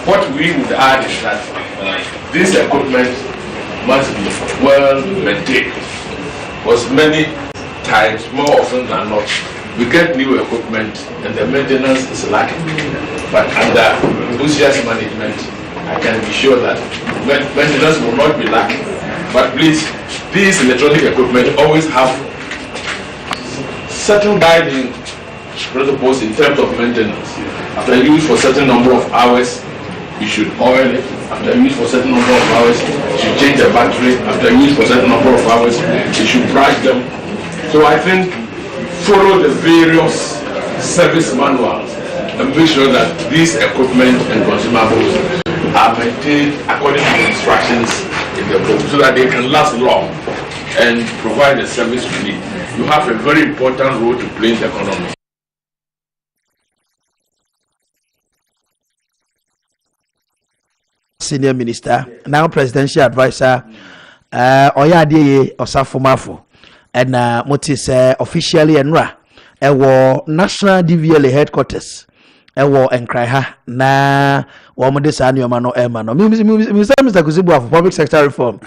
What we would add is that this equipment must be well maintained, because many times, more often than not, we get new equipment and the maintenance is lacking. But under enthusiast management, I can be sure that maintenance will not be lacking. But please, these electronic equipment always have certain guiding principles in terms of maintenance. After use for a certain number of hours, you should oil it. After use for a certain number of hours, you should change the battery. After use for a certain number of hours, you should brush them. So I think follow the various service manuals and make sure that these equipment and consumables are maintained according to the instructions in the book so that they can last long and provide the service we need. You have a very important role to play in the economy. Senior Minister, now Presidential Advisor, Oyadeye Osafomafo, and Motis officially enra, National DVLA headquarters, Enkrai na Wamode Sanyo Mano Emano. Mr. Kuzibu of public sector reform,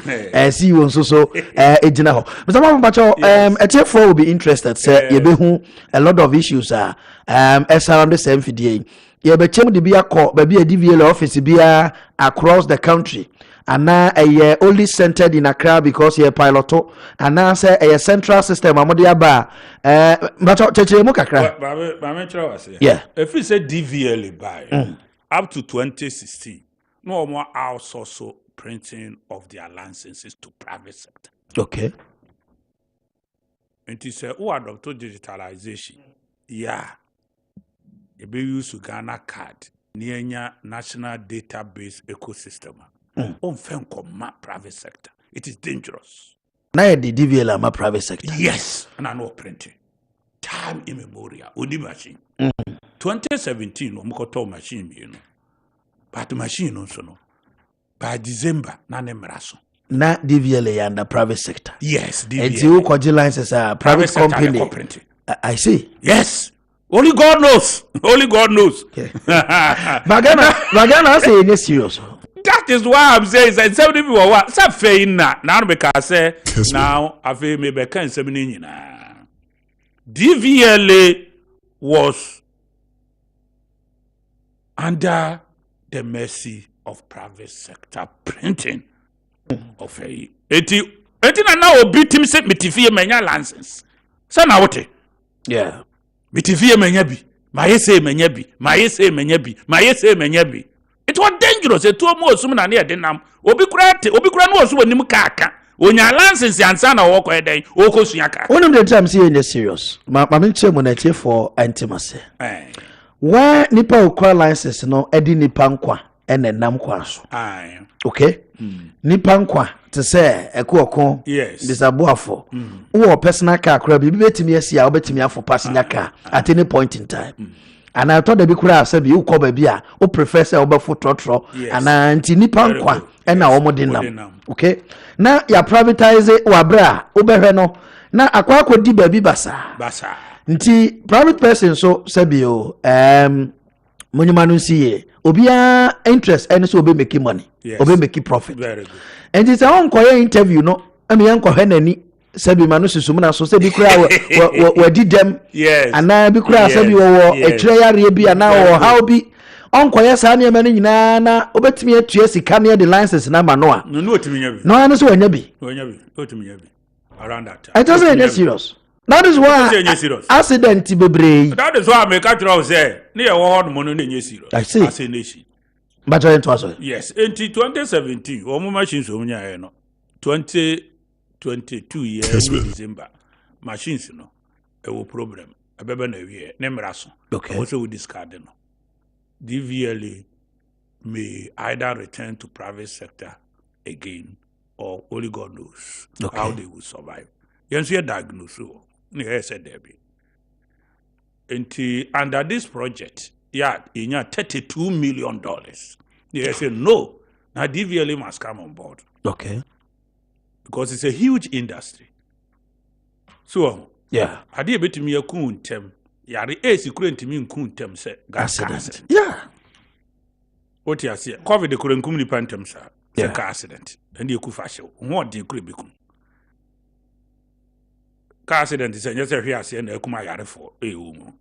see you on so Ejinaho. Mr. Mabacho, HF4 will be interested, sir. Yebehu, a lot of issues are around the same FDA. You be able to be a DVL office be across the country, and now a only centered in Accra because you're piloto, and now say a central system. Amodia ba, yeah. If we say DVL by up to 2016, no more outsource printing of their licenses to private sector. Okay. And to say, who adopt digitalization? Yeah. You be use Ghana card near national database ecosystem. On private sector. It is dangerous. Now the DVL are private sector. Yes, and I know printing. Time immemorial. Only machine. 2017, we got machine, you know. But the machine also no. By December, na nemraso. Na DVL under private sector. Yes, DVL. And you could license a private company. I see. Yes. Only God knows. Only God knows. Okay. Bagana say it's serious. That is why I'm saying that some people are some fain now because say now I feel maybe can say DVLA was under the mercy of private sector printing of a 80 now beat him say mitifie menya license. So now what? Yeah. Mitifie menyabi, mayese menyabi. It was dangerous. It was more so than near denam. Obikura no so nim kaka. Onya license ansa na wo ko den. Oko suaka. One of the times here in serious. Ma menche mo na tie for intimacy. Where nipa okwa license no edi nipa nkwa ene nam kwa so. Okay? Nipa nkwa to say Akuoko. Yes. This abuafo. Who personal car kura bi betimi asia obetimi afo passenger car at any point in time. And I thought the big crowd said, you call baby, o professor over foot trotro, and anti nipan kwa, and now omodinam. Okay, now ya privatize wabra, obereno, na Akuoko di baby basa. Nti private person so sebio, Monumanu see Obia interest and so be making money. Obe making profit. Very good. And it's our own interview, no. I mean, Uncle Henry. Sabi manusu sumuna so se bi kura we di dem ana bi kura sabi wo etire yare bi ana wo how bi onkoye sa na me nyina na obetimi atua sika na the license na ma no a no otimi nya bi no ana so wanya bi otimi nya bi around that time it doesn't get serious. That is why accident bebre that is why me ka tro say na ye wo ho mo no na serious I see. as a nation but to us yes in 2017 o mo machine so nya no 2022 years December machines no e wo problem abeba na wie ne mraso also we discard no DVLA may either return to private sector again or only God knows how they will survive. You see a diagnosis ne said there be under this project yeah in $32 million they say no now DVLA must come on board because it's a huge industry. So, yeah, I did bet me a coon tem. Yari a secret me coon tem say accident. Yeah. What you say? COVID the current company pantem sir. Say car accident. And you could fashion. What do you could become? Car accident is just a here say and a kuma yare for a woman.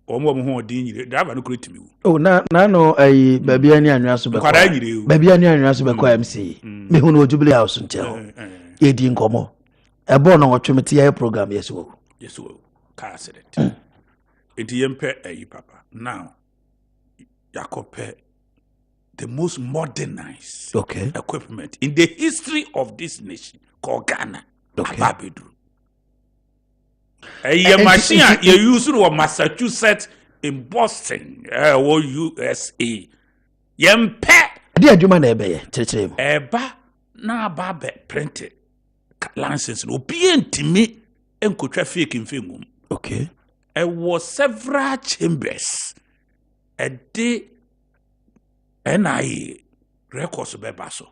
Or more who did they have a create me. Oh, no, a baby any annual baby any annual MC. Me who know Jubilee House until Edin Como. A born on Trinity program, yes, yes, car accident. It yempe a papa. Now, Yakope, the most modernized equipment in the history of this nation called Ghana. Babidru. A machine you use in Massachusetts, in Boston, or USA. Yempe. Dear Juman Eba na babe printed license no bien to me and could traffic in film. There was several chambers a day NIA records bebaso.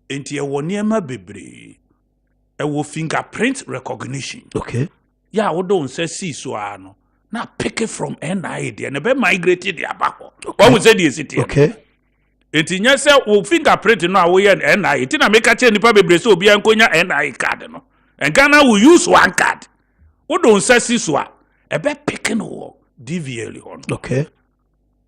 Into a one year bebre. A wo fingerprint recognition. Yeah, we don't say see so ano. Now pick it from NIA there and be migrated there back. What we say this city. Enti nya se wo fingerprint no a wo ye NIA ti na make a nipa bebre so obi ankonya NIA card no. And Ghana will use one card. We don't say see so a be picking wo DVL on.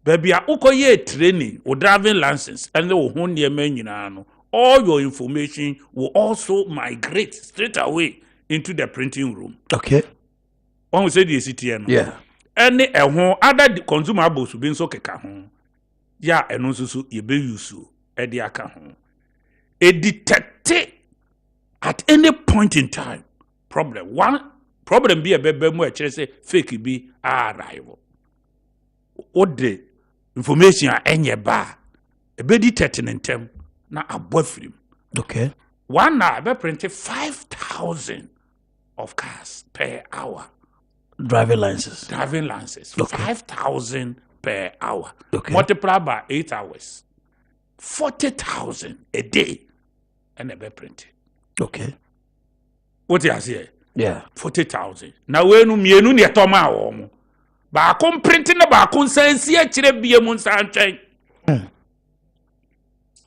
Baby a ukoye training or driving license and wo ho ne ma nyina no. All your information will also migrate straight away into the printing room. When we say the CTN, yeah. Any other consumables will be so keka. Yeah, and also you be used to Ediaka. A detected at any point in time. One problem be a baby more say fake be arrival. What the information are any bar a be detected in term. Na above film. One hour be printed 5,000 of cars per hour. Driving licenses. 5,000 per hour. Multiply by 8 hours. 40,000 a day. And they be printed. What you say? Yeah. 40,000. Now when you ni atoma omo. Ba kon printing na ba kon sense e kire bie mu nsanchen.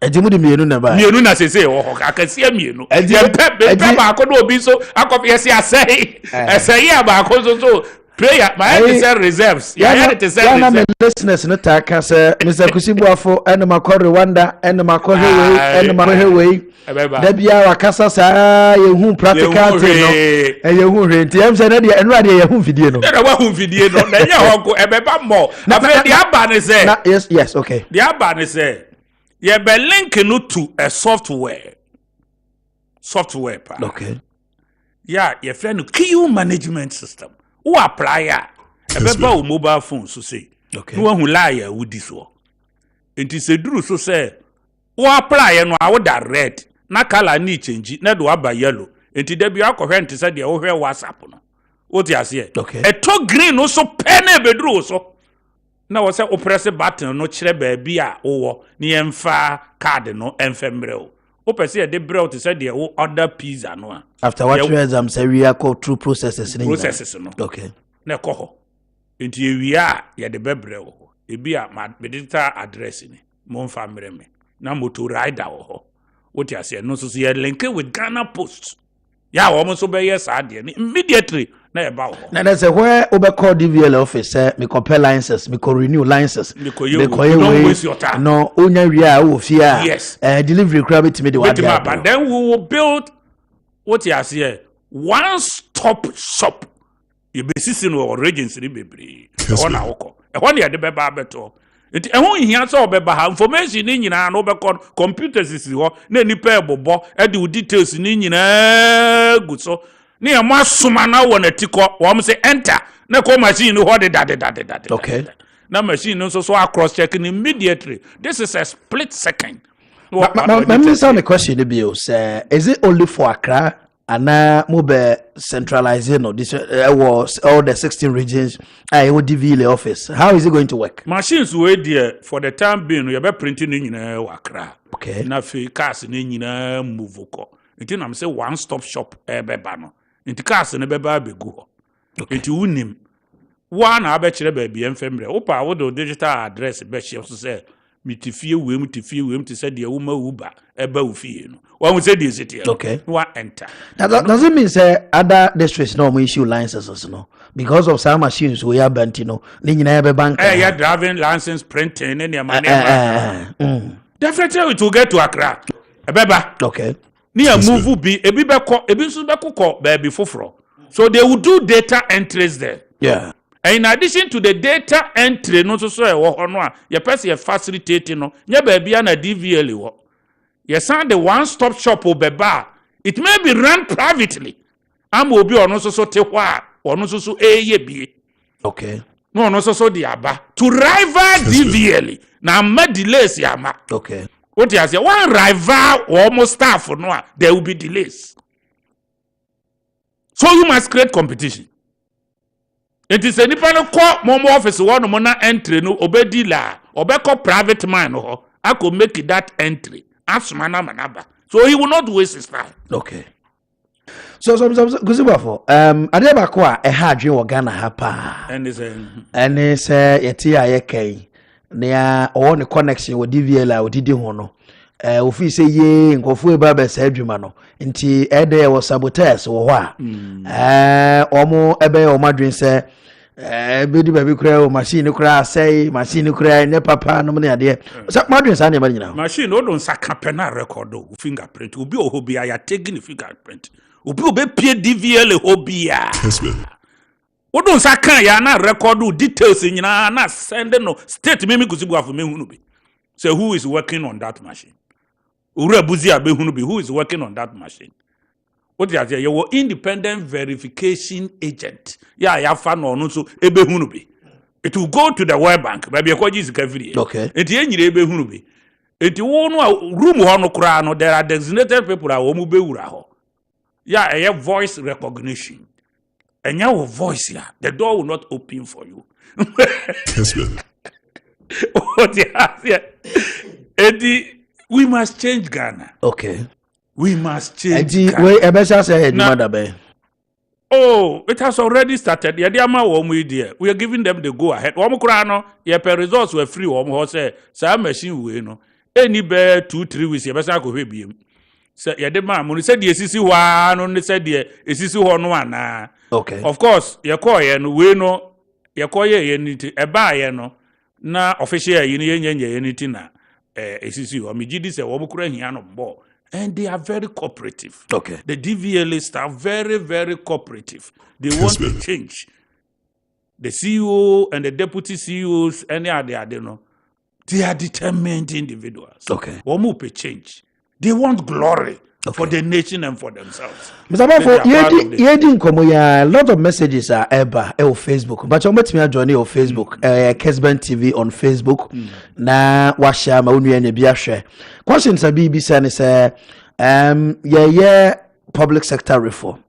Ejimu di mienu na ba. Mienu na sese o akasia mienu. Pe ba ko do obi so akofie se asai. Asai ya ba ko so prayer my head reserves. Ya head it say reserves. Ya listeners no ta ka say Mr. Kusibuafo and makọ Rwanda and makọ Hewe and makọ Hewe. Da bia wakasa saa ye hu practical thing no. Ye hu renti em say na de enra de ye hu video no. Na wa hu video no. Na nya ho ko ebeba mo. Na fe de aba ne say. Yes, okay. De aba ne say you be link no to a software pa. Yeah, your friend queue management system. Who apply ya? Ebeba o mobile phone so say. No who lie with this one. It is a duru so say. Who apply no I da red. Na color ni change. Na do aba yellow. Enti de bi akọhwe enti say de wo hwe WhatsApp no. What you say? E to green no so pen e bedru so. Na wo say o press button no kire baabi a wo ni emfa card no emfemre o. O pese e de brew to say de wo order pizza no a. After what you exam say we are go through processes no. Na ko ho. Enti ewia ye de bebre o. ebi a my digital address ni mo mfa mre me na motor rider wo ho what you say no so ye link with Ghana Post ya wo mo so be yes ade immediately na e ba wo na say where call DVL office me compare licenses me co renew licenses me ko don't waste your time no onya wi a wo fi a yes delivery crab it me the what but then we will build what you say one stop shop you be sitting or regions ni bebre one awoko e ho na de be ba beto enti e ho hia so obeba ha information ni nyina na obekọ computers isi ho na nipa ebobo e de details ni nyina gu so na e mo asoma na wọ na tikọ wo mo say enter na ko machine ho de that okay na machine no so cross check immediately this is a split second let me ask the question is it only for Accra and mobile centralizing or this was all the 16 regions I would DVL office. How is it going to work? Machines were there for the time being. We are printing in Accra. Okay. Na fi cars in move ko. Until I'm say one stop shop bano. Until cars in beba begu. Okay. Until unim. One abechere baby enfemre. Opa wo do digital address be she so say mitifie we to say the woman uber eba ufie no. One would say this it okay. One enter. Now, does it mean say other districts no issue licenses no because of some machines we are bent you know ni nyina be bank yeah driving license printing and your money definitely it will get to Accra ebeba okay ni a move be ebi nso be kokọ baby foforo so they will do data entries there yeah. And in addition to the data entry no so e wo ho no a ye person ye facilitate no nya ba bia na DVL wo ye san the one stop shop obeba it may be run privately am obi ono so te ho a ono so eye bie okay no ono so di aba to rival DVL na ma delays ya ma okay what you say one rival almost staff no a there will be delays so you must create competition. It is any pan call more office one mona entry no obedi la obeko private man no I could make that entry as manaba so he will not waste his time. Okay. So Guzibafo adeba ko a hadwe wo Ghana ha pa and is yeti ayekei na o ne connection wo DVL a odidi ho no ofi se ye nkofo e ba be sa adwuma no nti ede wo sabotage wo ho a omo ebe o madwen se bedi baby kura o machine kura say machine kura ne papa no ne ade sa madwen sa ne ba nyina machine o don saka pena record o fingerprint obi o hobi ya taking fingerprint obi o be pie DVL hobi ya Kessben o don saka ya na record details nyina na send no state memi kusibu afu me hunu bi say who is working on that machine ura buzi abe hunu bi who is working on that machine. What you say? You independent verification agent. Yeah, you have fun on so ebe hunubi. It will go to the World Bank. Maybe a kwaji is every okay. It yenyi ebe hunubi. It won't room hono krano. There are designated people that will be uraho. Yeah, I have voice recognition. And your voice here, the door will not open for you. What you say? Eddie, we must change Ghana. Okay. We must change. We ebesha say be. Oh, it has already started. We are giving them the go ahead. Your results were free. Say, machine we no. Any bear 2-3 weeks. Ebesha go be. Say, yadema. Said the SCC one. No, said the SCC one. Okay. Of course, your call we no. Your call ye eba no. Na official ye anything na. SCC. Omijidi say wamukura hiano bo. And they are very cooperative. Okay. The DVLists are very, very cooperative. They want to change. The CEO and the deputy CEOs, any other, they know. They are determined individuals. Okay. One more change. They want glory for the nation and for themselves. Mr. Bafo, a lot of messages are eba on Facebook. But you met me join on Facebook. Kessben TV on Facebook. Na washa ma unu ene bia hwe. Questions are BBC say public sector reform.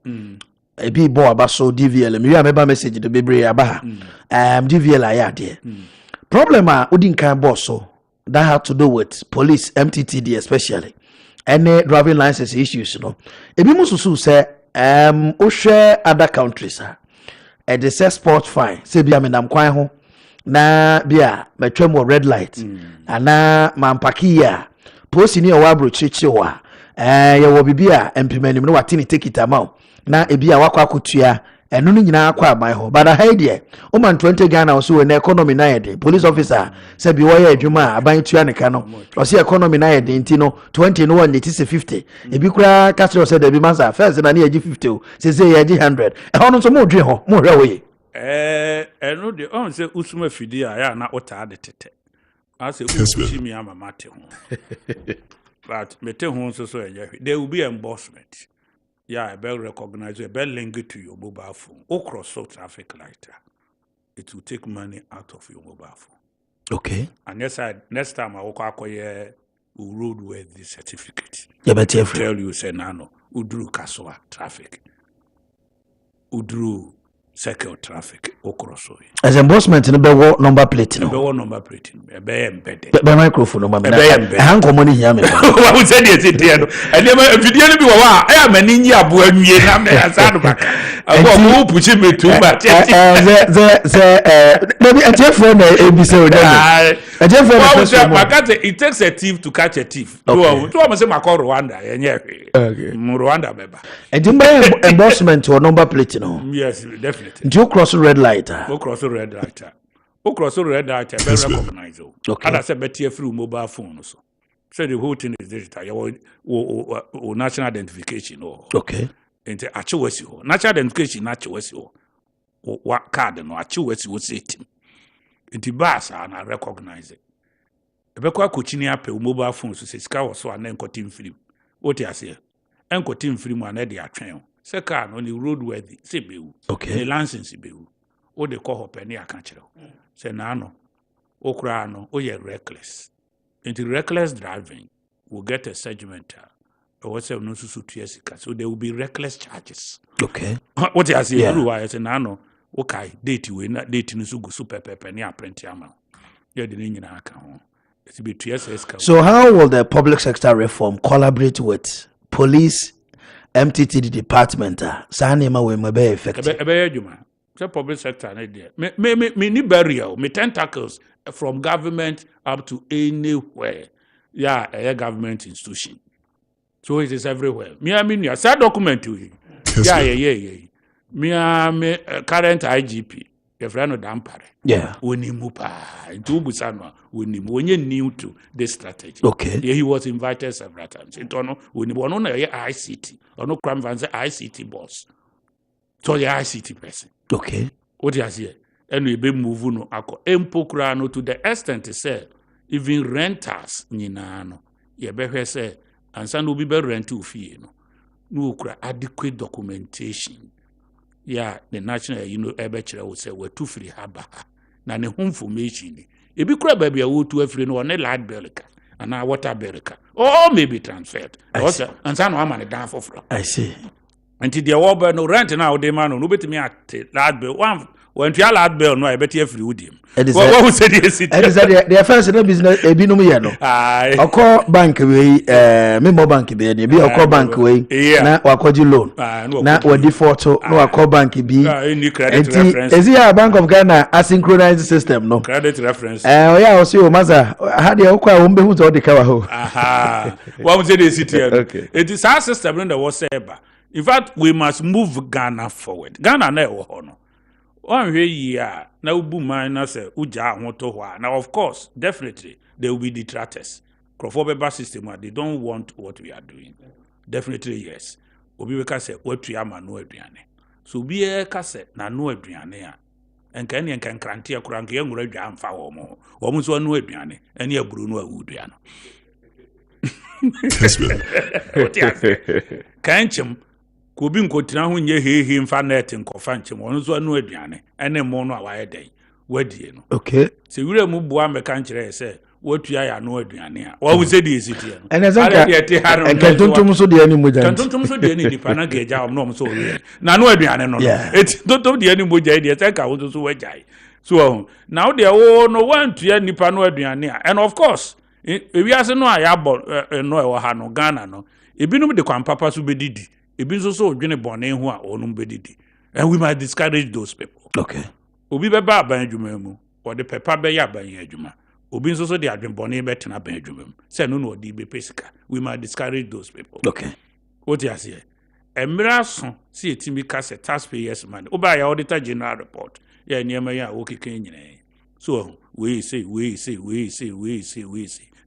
Ebi bo abaso DVL. Me remember message the bebre aba. DVL ayade. Problem a udin kan boss so that had to do with police MTTD especially. Any driving license issues, no. Ebi mususu say o share other countries they say sport fine. Say bi amenam kwan ho na bia metwam wo red light ana mampaki ya posi ni owa bro chichiwa ye wo bibia empimanim no watini take it amount na ebia wakwa akotua enu no nyina akwa aban ho bada haidie o man 20 Ghana so we na economy na yede police officer say bi wo ye adwuma aban tua ne ka no o say economy na yede nti no 20 no one 50 ebi kura castle say da bi masa first na ye 50 o say ye 100 e hono so mo dwe ho mo hwe wo ye eno de on say usuma fidi ya na ota de tete ase uchi mi ama mate ho but mete ho so there will be enforcement. Yeah, I better recognize you, I better link it to your mobile phone. Or cross traffic light. It will take money out of your mobile phone. Okay. And next time I walk acquire roadworthy certificate. Yeah, but tell you say no, Udru Kaswa traffic. Udru circle traffic or cross. As endorsement in the number plate. No number plate. Be embedded. By microphone number. Be embedded. I have money here. I would say it. And if you didn't be I am an India boy. I go pushing me too much. Maybe a jeff for the ABC. A jeff for it takes a thief to catch a thief. To almost say Mako Rwanda. Rwanda member. And you endorsement or number plate. Yes, definitely. Do you cross red light? Cross red light. Cross red light. I recognize. Okay. And I said, better through mobile phone also. So the whole thing is digital. Or national identification. Okay. And actually, national identification, actually, what card no actually was it. In the bus, and I recognize it. The Bekwa Kuchini up mobile phone, so says car was so and then got him free. What I say? And got him free one at the train. Second, only roadworthy, CBU. Okay. The license CBU. What they call her penny, I can't tell. Say, no, Okrano, oh, you're reckless. Into reckless driving, will get a segment. Or what's no so there will be reckless charges. Okay. What I say, I say, no, okay, date you in that date in super penny, plenty amount. You're the Indian account. It's be TSS. So, how will the public sector reform collaborate with police? MTT department sanema we mabe effective. The public sector me ni burial me tentacles from government up to anywhere. Yeah, a government institution. So it is everywhere. Me I mean you say document to him. Yeah. Me current IGP. Your friend Dampare. Yeah. Unimupa. Into Busano. When you new to this strategy. Okay. Yeah, he was invited several times. It on when one on ICT. Or no crime van ICT boss. So the ICT person. Okay. What you say? And we be moving no ako empokrano to the extent to say even renters nyinano. Ye be say and some will be rent to fee no adequate documentation. Yeah, the national, ebechere will say we're too free haba. Na ne home formation. If you cry baby, I would to a free no one lad berica and now water berica. Or maybe transferred. And some woman a down for from. I see. Until the war no rent now, the man no bet me at lad bill. One when you lad bill, no, I bet you free with him. What was it? The first business a binomiano. I call bank away, memo bank be any be a call bank away. Now, Wakoji loan. Now, what default no a call bank be any credit reference. Is here a Bank of Ghana asynchronized system? No credit reference. Yeah, I'll see you, Maza. How do you acquire won't be who's all the Kawaho? Aha. What was it? City? Okay. It is our system in the whatever. In fact, we must move Ghana forward. Ghana never honor. One year now boom minus uja moto. Now of course, definitely there will be detractors. Crofobeba system they don't want what we are doing. Definitely yes. Obi we say what we are no aduane. So be a kase na no aduane a. Enka ne enka nkrantia kuranka ye ngura dwa amfa wo mo. Wo mo so no aduane. Ene aburu no awudua no. Kessben. Kanchim Kobi nkotina ho nye hehe mfa net nkofa nche mo nso anu aduane ene mo no awaye den wadie no okay se wure mu bua meka nkire se watua ya no aduane a wa wo se die sitie no ene zanka entontom so de ani moja entontom so de ani dipa na geja om no so we na no aduane no entontom de ani moja de se ka wo so wajai so now there wo no wantua nipa no aduane a and of course we ase no ayabo no e wo ha no Ghana no ebinum de kwan papa so bedidi ebi so odwene bone ho a onum bedidi and we might discourage those people. Okay. Obi beba ban adwuma mu or the paper be ya ban adwuma. Obi nso so de adwenbone betena ban adwuma. Say no no di be pesika. We might discourage those people. Okay. What you say? Emra so see etimi ka say taxpayers money. Oba ya auditor general report. Ya niema ya okeke nyine. So we say.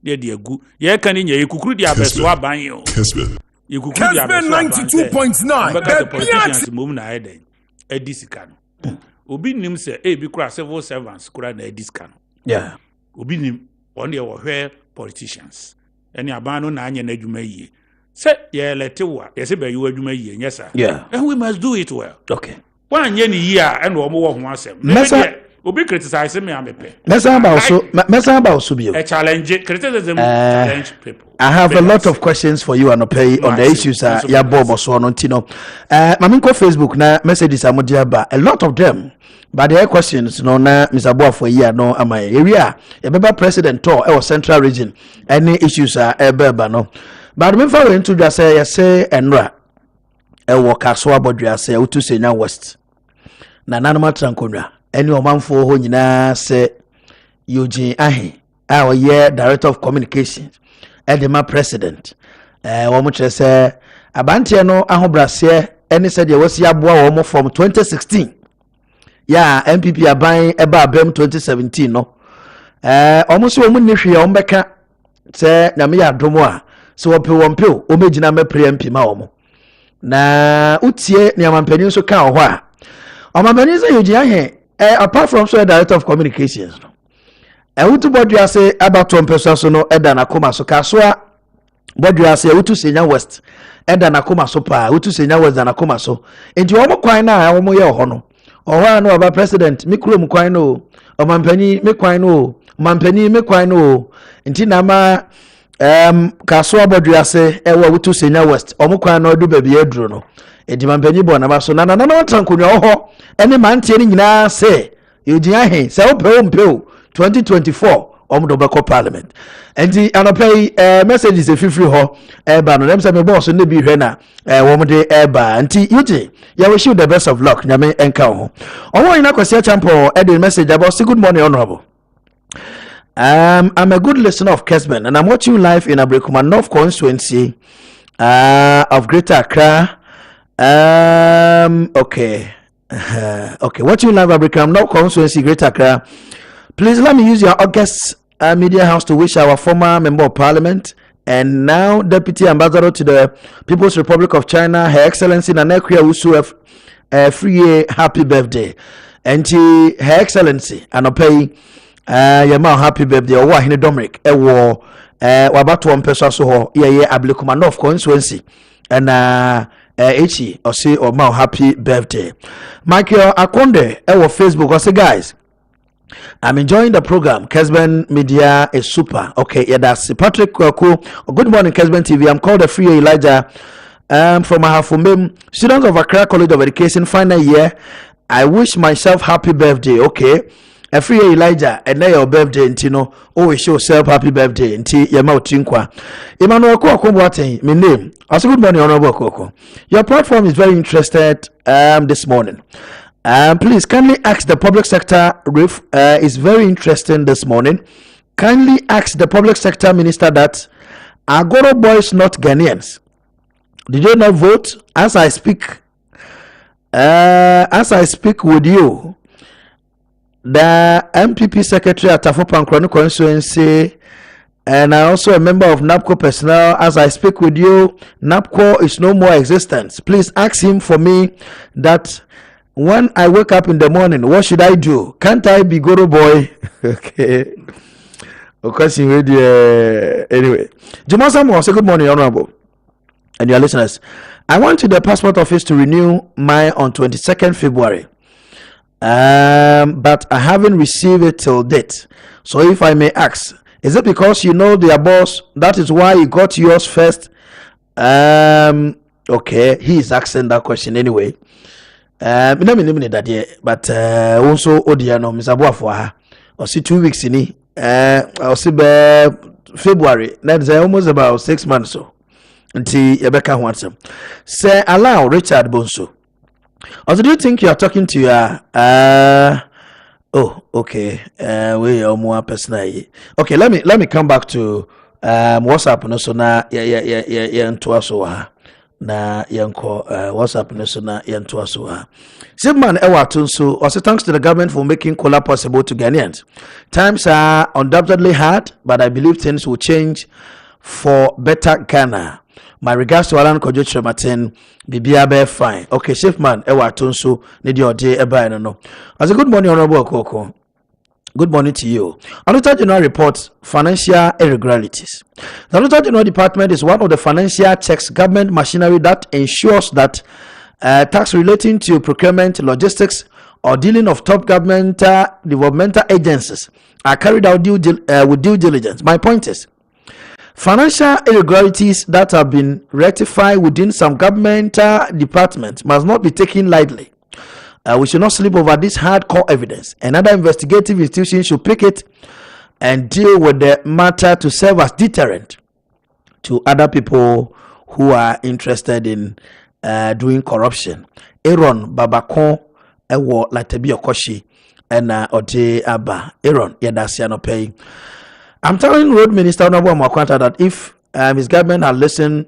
There the gu. Ye kan nye kukuru di abeso aban yo. Kessben. Kessben 92.9. Because the politicians move na eden. Edisika no. Obi nim say e bi kura civil servants kura na edisika no. Yeah. Obi nim on dey where politicians. Any aban no na anya na adwuma yie. Say ye lete wa, ye say be you adwuma yie, yes sir. Yeah. And we must do it well. Okay. Wan nye ni yie a and wo ho asem. Obi criticize me amepe. Mesa ba osu A challenge, criticism challenge people. I have a lot of questions for you Anope on the issues ya bobo so no ntino. Maminko Facebook na messages amodia ba. A lot of them. But the questions no na Mr. Boafo here no amay area. Ebeba president to e central region. Any issues ebeba no. But me fa we into just say enra. E wo kaso abodua say utu senya west. Na nanoma trankonwa. Any omanfo ho nyina se Eugene Ahe a ye director of communications edema president wo mo kire se abantie no ahobrase eni se de wasi aboa wo mo from 2016 ya MPP aban eba abem 2017 no omo se wo mu nihwe o mbeka se na me ya domo a se wo pe wo mpe o megina me pre MP ma wo mo na utie ni amampani so ka ho a amampani se Eugene Ahe apart from so director of communications no utu bodu ase abato mpeso so no eda na koma so kasoa bodu ase utu senya west eda na koma so pa utu senya west na koma so enti wo kwan na wo mo ye ho no oho na oba president mi kuro mu kwan no omampani mi kwan no mampani mi kwan no enti na ma kasoa bodu ase ewa utu senya west omo kwan no du baabi aduro no edi mampani bo na ba so na trankonwa oho ene mantie ni nyina se Eugene Ahe se wo pe o 2024 omdobeko parliament enti anopay messages efifiri ho eba no dem say me boss no bi hwe na womde eba enti Eugene ya wish you the best of luck nyame enka ho owo ina kwese champo the message about say good morning honorable. I'm a good listener of Kessben and I'm watching you live in Abrikuma North constituency of Greater Accra. Okay. Watching you live Abrikuma North constituency Greater Accra. Please let me use your August media house to wish our former member of parliament and now deputy ambassador to the People's Republic of China, Her Excellency Nanekria Usu free happy birthday. And Her Excellency Anopay Yama happy birthday or Wahine Dominic Ewo Wabato Peso so ye Ablikuma North constituency and Echi or say or Mao happy birthday. Michael Akonde Ewo Facebook or say guys, I'm enjoying the program. Kessben Media is super. Okay, yeah, that's Patrick Kwaku. Good morning, Kessben TV. I'm called the Free Elijah from Ahafumim, students of Accra College of Education, final year. I wish myself happy birthday. Okay, a Free Elijah, and now your birthday, Ntino. Always show yourself happy birthday. Nti Yamau Tinkwa. Emmanuel Akuoko Kwarteng, my name. Also, good morning, Honorable Akuoko. Your platform is very interested this morning. Please kindly ask the public sector is very interesting this morning. Kindly ask the public sector minister that Agoro boys not Ghanaians. Did you not vote? As I speak with you, the MPP secretary at Tafopankrono constituency, and I also a member of NAPCO personnel. As I speak with you, NAPCO is no more existence. Please ask him for me that when I wake up in the morning, what should I do? Can't I be Goro boy? Okay. Of course, anyway. Jamal Samuel, say good morning, Honorable, and your listeners. I went to the passport office to renew mine on 22nd February. But I haven't received it till date. So if I may ask, is it because you know their boss? That is why you got yours first? Okay, he is asking that question anyway. But also Odiano Mr. Boafo or see 2 weeks in I'll see February. That's almost about 6 months so until Rebecca wants him. Say allow Richard Bonso. Also, do you think you are talking to your Oh, okay. We are more personal. Okay, let me come back to WhatsApp no so na ya ntoa so ha. Na yanko WhatsApp no so na ya ntoa so ha. Simman Ewaton so also thanks to the government for making cola possible to Ghanaians. Times are undoubtedly hard, but I believe things will change for better Ghana. My regards to Alan Kojo Trematin, Bibia Bear fine. Okay, Shifman, Ewa Tunsu, need your day, Eba, no. As a good morning, Honorable Akuoko. Good morning to you. Auditor General reports financial irregularities. The Auditor General Department is one of the financial checks government machinery that ensures that tax relating to procurement, logistics, or dealing of top governmental developmental agencies are carried out with due diligence. My point is, financial irregularities that have been rectified within some governmental departments must not be taken lightly. We should not sleep over this hardcore evidence. Another investigative institution should pick it and deal with the matter to serve as deterrent to other people who are interested in doing corruption. Aaron Babakon ewo Latebi Okoshi and Ode Abba. Aaron Yedasiano Pay. I'm telling Road Minister Honorable Makwanta that if his government had listened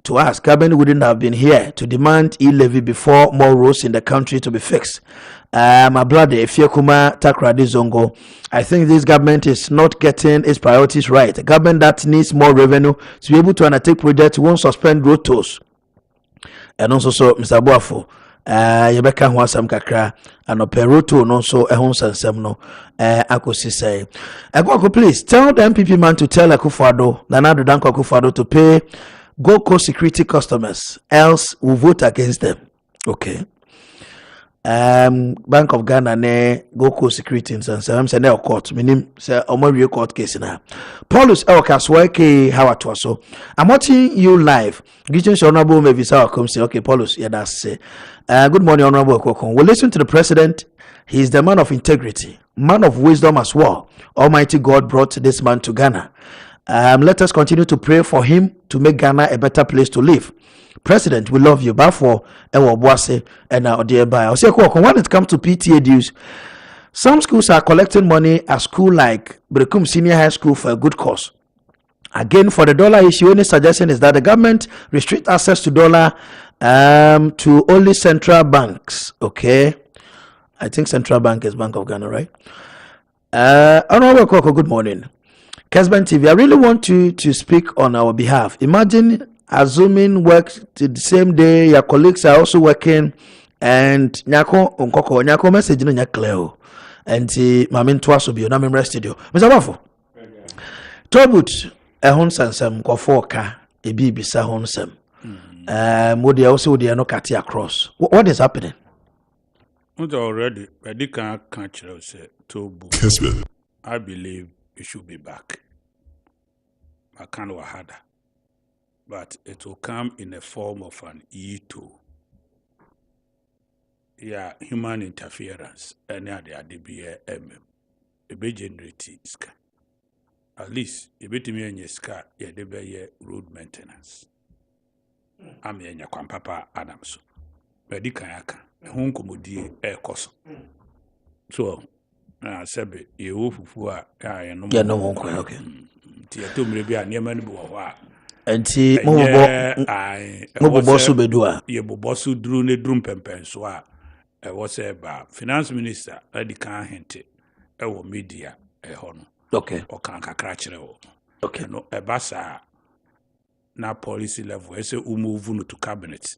to us, government wouldn't have been here to demand e-levy before more roads in the country to be fixed. My brother, Efiekuma Takradi Zongo, I think this government is not getting its priorities right. A government that needs more revenue to be able to undertake projects won't suspend road tolls. And also, so Mr. Boafo, yɛbɛka ho asɛm kakra anɔpɛ roto no nso ɛho nsɛnsɛm no akɔsi sɛ Akuoko, please tell the MPP man to tell Akufo-Addo, Nana Addo Dankwa Akufo-Addo, to pay Gold Coast security customers, else we'll vote against them. Okay. Bank of Ghana ne Gold Coast security nsɛnsɛm sɛ ne court menim sɛ ɔmo court case na Paulus Elkasweke how atwaso. I'm watching you live. Greetings, Honorable Mevisa Akomsi. Okay, Paulus, yeah, that's it. Good morning, Honorable Akuoko. We'll listen to the president. He is the man of integrity, man of wisdom as well. Almighty God brought this man to Ghana. Let us continue to pray for him to make Ghana a better place to live. President, we love you. But for Ewa Boase and Odieba. When it comes to PTA dues, some schools are collecting money at school like Brekum Senior High School for a good cause. Again, for the dollar issue, any suggestion is that the government restrict access to dollar to only central banks. Okay, I think central bank is Bank of Ghana, right? Honorable Akuoko, good morning. Kessben TV, I really want you to speak on our behalf. Imagine assuming work to the same day, your colleagues are also working, and Nyako message no clear. And Mamin Twaso be on my studio. Mr. Wafo. Tobut ehon sansem kwafo ka ebi bisa honsem. Modi also they are not cutting across. What is happening? Already can say Tobu. Kessben. I believe it should be back. I can't harder. But it will come in the form of an E2. Yeah, human interference. Any other DBA a be generate ska. At least a bit me and ska ye debe road maintenance. I'm ye Papa Adams. Medicayaka, a home commodity air cost. So Sebe, you who are no more. Okay. Tia to maybe a near man boa. And see, Mobo Bosu Bedua. Ye Bobosu drew ne drum pempen so. Was a finance minister, Eddie can hint it. Media, a honor. Okay. Or can't catch it. Okay. No, a bassa na policy level. I say, move to cabinet.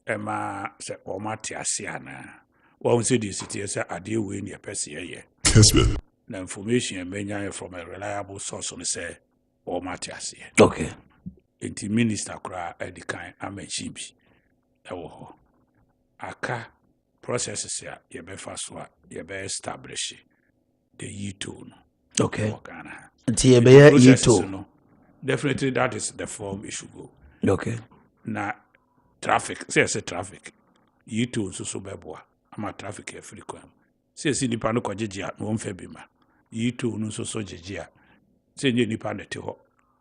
Emma said, or Matia Siana. One city city, I deal with your Pessia. Kessben. The information may from a reliable source on the say, or Matias. Okay. Inti minister cry Eddie kind, I'm a chibi. Aka. Processes here, you be fast one, you be establish the U2. Okay. U2. Definitely that is the form it should go. Okay. Now traffic, say traffic. U2 so beboa. I'm a traffic here frequent. Say nipa no kwajia no mfebima. U2 no so jejia. Say nipa neteho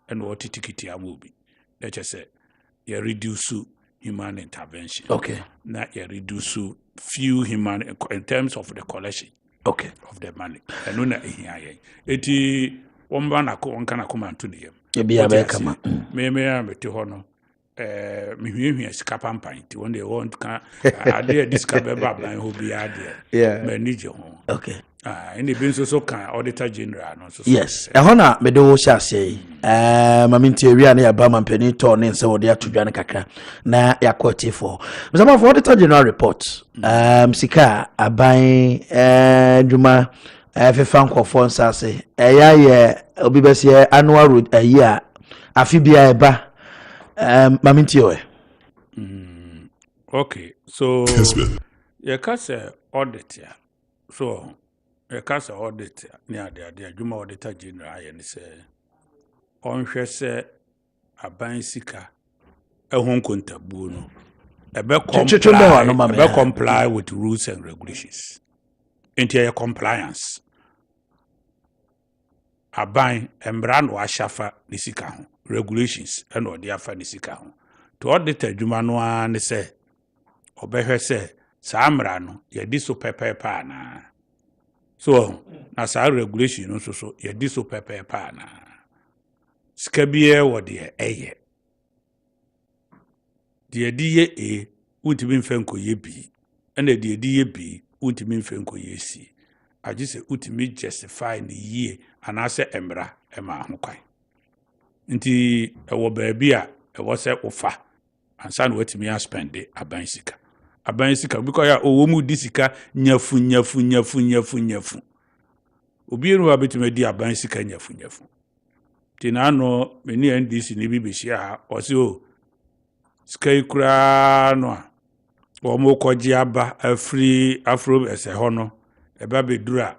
and what tikiti amubi. Let's just say you reduce human intervention. Okay. Now you reduce few human in terms of the collection. Okay. Of the money. And when eti wombana ko onkana koma to the me meti hono mihwehwe sika pampan ti won dey want ka ade discover baba ban ho bi ade manage ho okay any bin so kan auditor general no so yes ehona me do sha sei mami ntie wi na ya ba mampani to ne nse wode atodwane kakra na yakoti for msama for auditor general report sika aban djuma fefa nkofo nsase eya ye obi bese annual road a afi bia eba mami ntie okay so you can say audit ya so you can say audit ni ade djuma auditor general ye ni say onhwe se aban sika ehun kontabuo no ebe comply with rules and regulations into compliance aban embra no ashafa ni sika ho regulations and odi afa ni sika ho to audit adwuma no an se obehwe se saa mra no ye di so pepepa na so na saa regulation no so ye di so pepepa na skabie wode eye de die untimi mfenko ye bi ena de die bi untimi mfenko ye si agise utimi justify ni ye anase emra ema ho kwan nti ewo baabi a ewo se ofa ansa na watimi spend aban sika because ya owo mu disika nyafu obi enu abetime di aban sika nyafu tinano meni NDC ni bibishia ha osi o skai kura no a omo koji aba afro ese hono eba bedura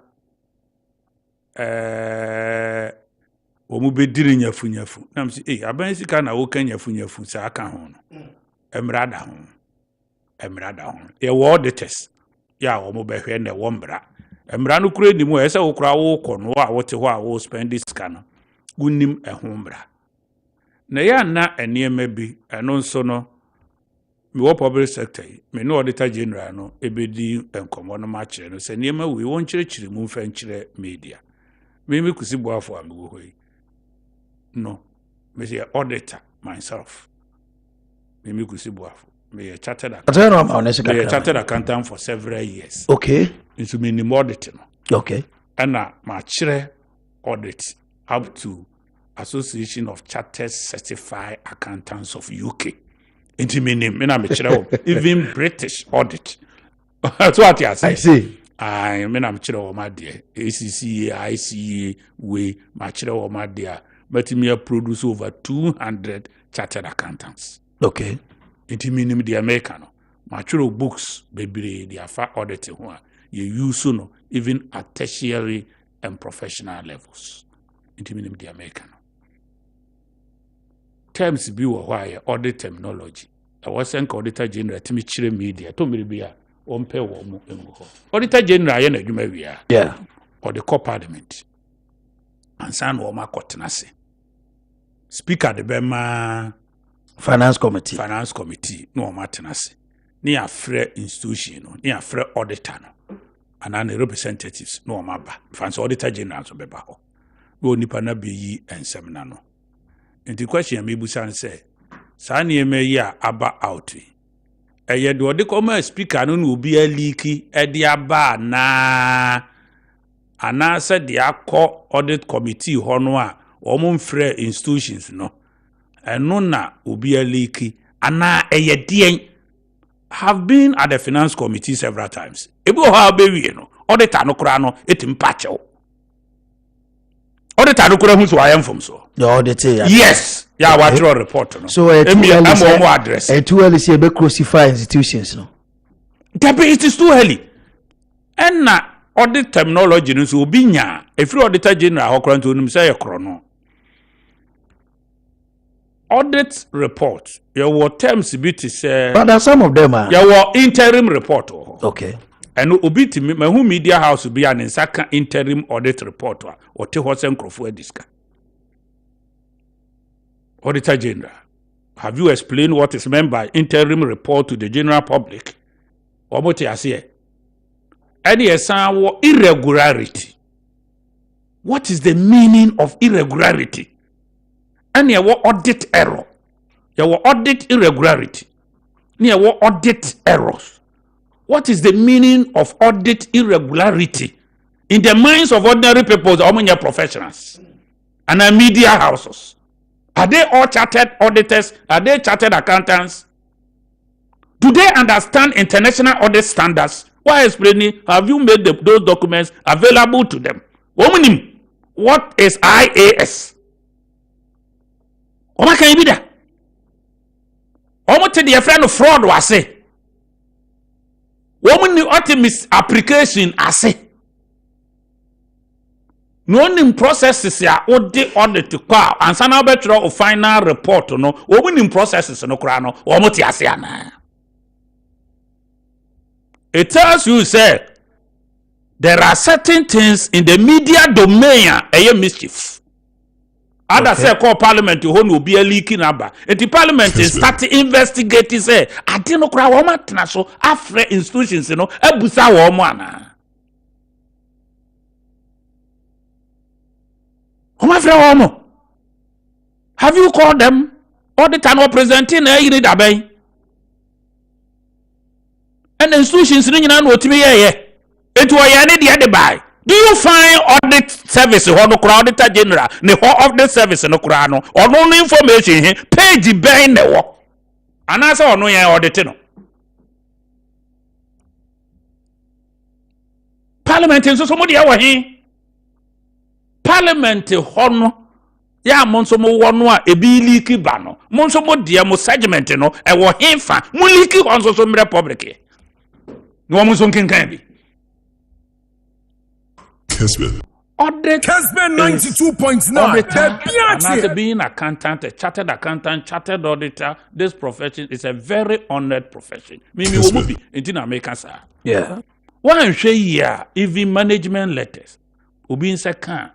omo bediri nyafu na msi aban sika na wo kan nyafu sa aka ho no emrada ho ye wo auditors ya omo behwe na wo mbra emra no kura ni mu ese wo kura wo kono a wote ho a wo spend sika no unim ehumbra na ya na eniema bi eno nso no me wo public sector me no auditor general no ebedi enkomo no ma kire no se niema we won kire mu mfa nkire media me kusi boafo am wo hoyi no me say auditor myself me kusi boafo me chartered accountant for several years okay into me auditing okay ana ma kire audit up to Association of Chartered Certified Accountants of UK. Even British audit. That's what I say. I see. I mean, I'm chiro my dear. ACCA, ICA, we, my chiro my dear. But me produce over 200 chartered accountants. Okay. Intiminium the American. My chiro books, baby, they are far auditing one. You use no, even at tertiary and professional levels. Intiminium the American. Terms be why audit terminology. I was an auditor general to me chire media to me be a on pay wo auditor general yen adwuma wi yeah or the core parliament and san wo makotena speaker de bema finance committee no matena se ni afre institution no ni afre auditor no and an representatives no maba fancy auditor general so beba ho no nipa na be yi ensem na no. And the question me busan say, Sani ya aba out. Eye do de come speaker no no bi a leaky e de aba na ana said the akọ audit committee ho no a omo mfre institutions no. Eno na obi a leaky ana eye dien have been at the finance committee several times. Ebo ha be wi no auditor no kura no etim pachew. Auditor no kura hu so ayem from so. The auditor. Yes. Yeah, what your report no. So I'm address. Too early say be crucify institutions no. It is too early. And na audit terminology no so obi nya. If you auditor general hokran to nim say ekro audit report. Your terms be to say. But there some of them are. Your interim report. Okay. And obi to me who media house be an insaka interim audit report or te hosen krofo ediska. Auditor General, have you explained what is meant by interim report to the general public? Or what you say? any irregularity. What is the meaning of irregularity? Any audit error. Your audit irregularity. Near audit errors. What is the meaning of audit irregularity in the minds of ordinary people, or professionals and media houses? Are they all chartered auditors? Are they chartered accountants? Do they understand international audit standards? Why explaining? Have you made those documents available to them? What is IAS? What can you be there? What did your friend of fraud was say? Woman new application I say. No in processes ya audit to call and sana betro of final report no woman in processes no krano or motiasiana. It tells you say there are certain things in the media domain a mischief. Other say call parliament you will be a leaking number. And the parliament is starting investigating say I didn't know crowd so after institutions you know ebusa woman. Have you called them? All the time presenting you need abay. And the institutions in what me it was any the other buy. Do you find audit service or no auditor general, the whole of the service no crano, or no information page behind the work? And I saw no auditing. Parliament is somebody our here. Parliament hono ya monsomo wonu a ebi liki ba no monsomo dia mo segment no e wo hemfa mo liki onso so mre public no mo so nkenkan bi Kessben. Kessben 92.9. After being accountant, a chartered accountant, chartered auditor, this profession is a very honored profession. Mimi will be in America, sir. Yeah. One share here, even management letters, Ubi in second,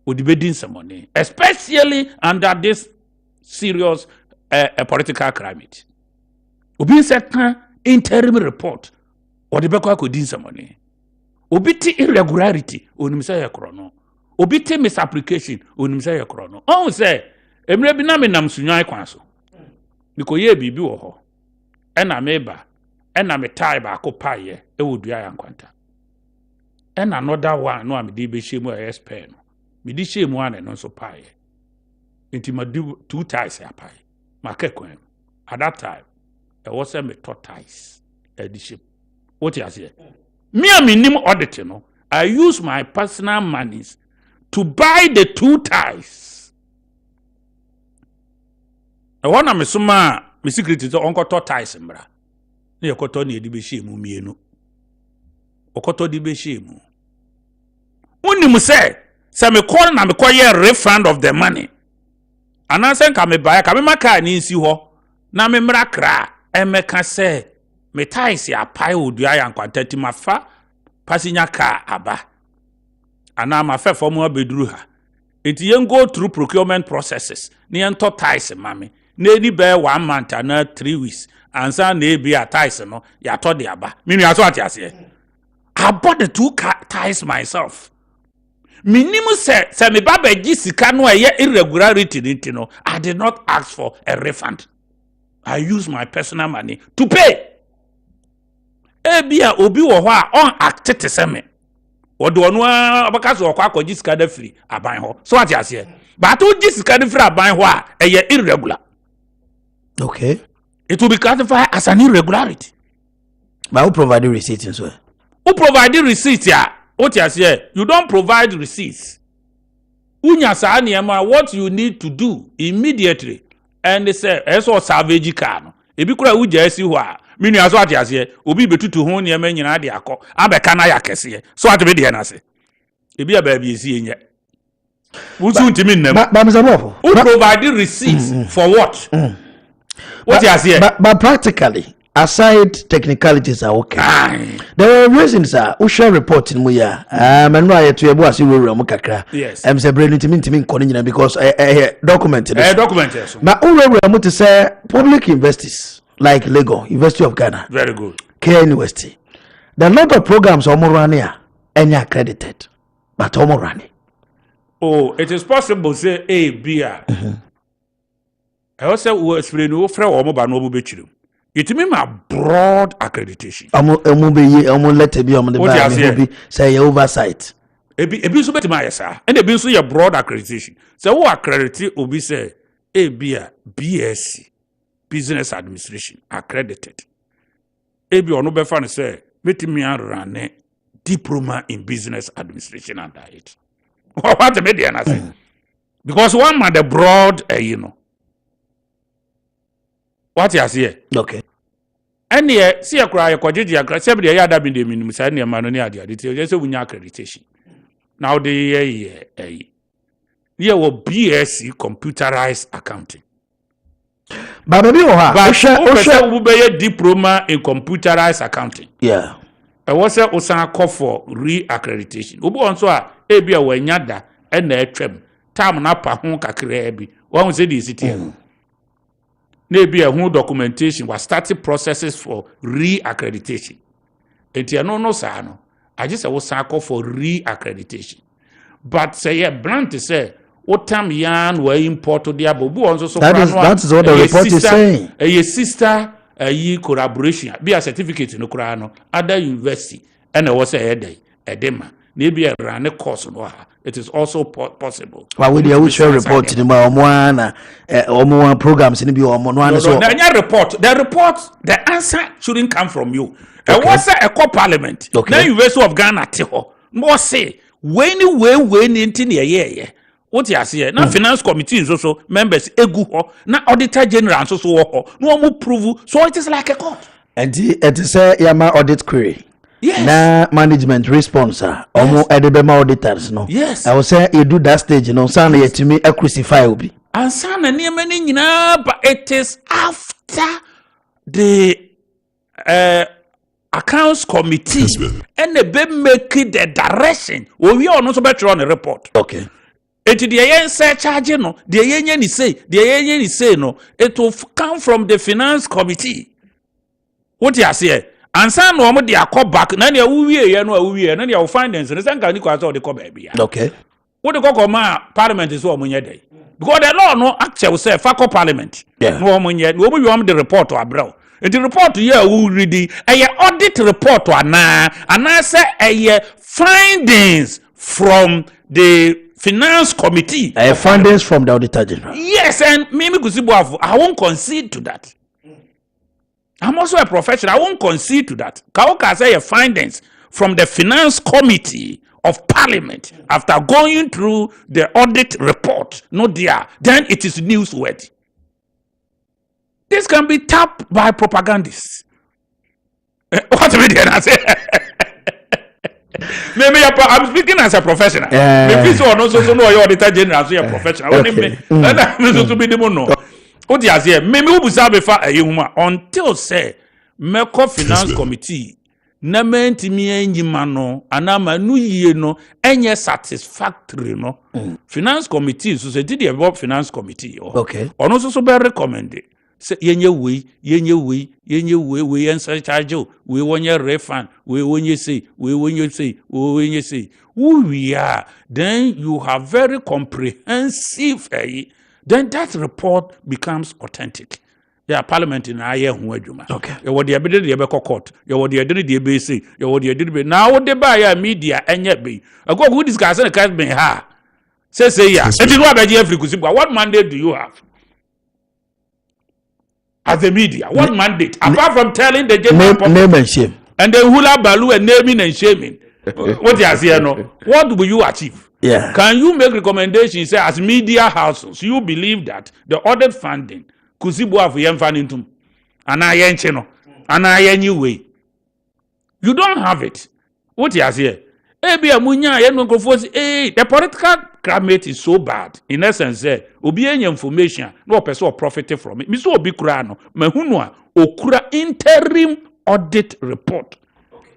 would be bidding some money, especially under this serious political climate. Ubi in second interim report, or the back could do some money. Obiti irregularity onimisa ya krono obiti misapplication onimisa ya krono on say emre bi na me nam sunwan kwan so biko ye bibi wo ho ena meba ena me tie ba ko paye e wodua ya nkwanta ena another one no am di be shemu e expert no me di shemu ane no so paye enti ma do 2 ties ya paye ma kekwan at that time e was a me ties e di ship what you say. Me a minimum auditing, no. I use my personal monies to buy the 2 ties. I want to suma my secret is uncle 2 ties mbra. Ni okoto ni edibe shemu mienu. Okoto dibe shemu. Uni mu say me call na me call ye refund of the money. Anansen ka me buy ka me maka ni nsi ho na me mra kra emeka say me ties ya pai odua ya nkwantati mafa pasinya ka aba ana mafa fomu abeduru ha enti yen go through procurement processes ni ento ties mame na eni be 1 month na 3 weeks ansa na ebi a ties no ya to de aba minu aso atiase I bought the 2 ties myself minimum say me baba gi sika no eye irregularity nti no I did not ask for a refund. I use my personal money to pay. Ebia obi wo ho a on acted seme wodo no abaka so okwa akọji sika da free aban ho so ati ase but o ji sika da free aban ho a eye irregular. Okay, it will be classified as an irregularity. But who provide the receipt as well? Who provide the receipt ya what you say you don't provide receipts unya sa niema what you need to do immediately and they say eso savage car no ebi kura uja esi ho a minu aso ati ase obi betutu ho niema nyina de akọ abeka na ya kese so ati be de na se ebi aba bi esi enye wusu ntimi nnam But Mr. Bob, who provide the receipts for what what you say but practically aside technicalities are okay. There are reasons we share reporting mu ya and no ayeto ebo ase wura mu kakra. Yes. Say brain ntimi nkọ nyina because document this. Document yes. But wura mu to say public universities like Lagos University of Ghana. Very good. Care University. there are a lot of programs running any accredited but running. Oh, it is possible say A B A. I also will explain you for omo ba no omo bechirum. It mean my broad accreditation. Omo let be omo the be say oversight. Ebi so betima yesa. And ebi so your broad accreditation. So who accredit obi say A B A BSc Business Administration accredited. Ebi ono be fan say metimi run diploma in business administration under it. What the media na say? Because one man the broad you know. What you say? Okay. And here, see a cry, a quadrigi, a crash, every other been the minimum, and your man on the idea. Just when your accreditation. Now, the here will BSc computerized accounting. But maybe will be a diploma in computerized accounting. Yeah. I was a Osana call for re-accreditation. Ubu also a ebia wenyada and the trem. Tam na pa hon kakra bi. One say the city. Maybe a whole documentation was starting processes for re-accreditation. And no sano. I just was call for re-accreditation. But say a brand to say what time yan were imported there, but also so that is what the report is saying. A sister a collaboration, be a certificate in Ukraino, other university, and I was a day, a dema. Maybe a run a course on it is also possible. Why would you report in one programs in the report? The answer shouldn't come from you. Okay. I was a co-parliament. Okay. Now University of Ghana Teho. More say when into the year. What you say? Now finance committee is also members egu na auditor general so no more prove so it is like a court. And it is a yama audit query. Yes. Na management response omo edebema auditors no. Yes. I will say you do that stage you know sound yet to me a crucify obi. And sound na many nyina but it is after the accounts committee and the be make the direction we are not so better on the report. Okay. It the yen say charge no the yen ni say no it will come from the finance committee. What you say? And some no mo dey call back na na wuwie na na finance na sanka ni kwa so dey call baby. Okay. What the call parliament is what mo nyɛ dey. Because the law no actually say faculty parliament. Yeah. No mo nyɛ no mo the report to abroad. The report here we read a audit report to ana say a findings from the finance committee. Findings from the auditor general. Yes, and Mimi Kusibuafu, I won't concede to that. I'm also a professional. I won't concede to that. Kauka say findings from the finance committee of parliament after going through the audit report. No dear, then it is newsworthy. This can be tapped by propagandists. What did I say? Maybe I'm speaking as a professional. Maybe so also know your auditor general as a professional. What you say? Maybe we be fa until say Meko Finance Committee na mentimi enyima no anama nu yie no enye satisfactory no. Finance Committee so say did the Finance Committee. Okay. Ono so be recommend it. Say yenye we answer charge we wonye refund we wonye say who we are, then you have very comprehensive then that report becomes authentic. Yeah, parliament in aye hu adwuma. Okay. You what the ebede de be court. You what the edene de be say. You what the edene be. Now what the buy media enye be. Ago who discuss the Kessben ha. Say yeah. It is what be every kusibu. What mandate do you have? As a media, what mandate? Apart from telling the general public, name and shame. And then hula balu and naming and shaming. What you say no? What will you achieve? Yeah. Can you make recommendations? Say as media houses, you believe that the audit funding kusibu afu yen funding tum, ana yen cheno, ana yen way. You don't have it. What you say? The political climate is so bad. In essence, obi any information, no person will profit from it. Miso obi kura no, mehunwa okura interim audit report.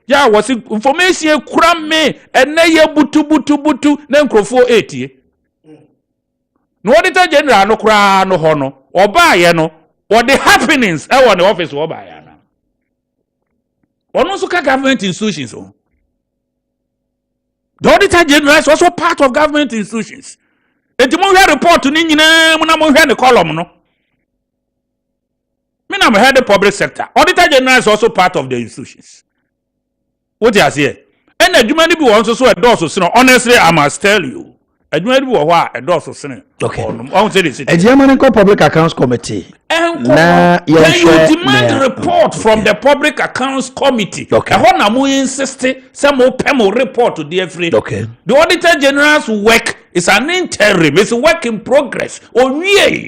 Ya was information kura me ene ye butu na nkrofo 8. No auditor general no kura no hono. Oba ye no, what the happenings e won the office oba ya na. also government institutions. The Auditor General is also part of government institutions. And the more report to Nina, when I'm heard the column, no. Me I'm head the public sector. Auditor General is also part of the institutions. What do you say? And the humanity be also so a door so honestly, I must tell you. A humanity be a door so Okay. I won't say this. A German Public Accounts Committee. And Nah, can you demand a report from the Public Accounts Committee? Okay. I want to insist some more PEMO report to the free. Okay. The Auditor General's work is an interim. It's a work in progress. Oh, yeah.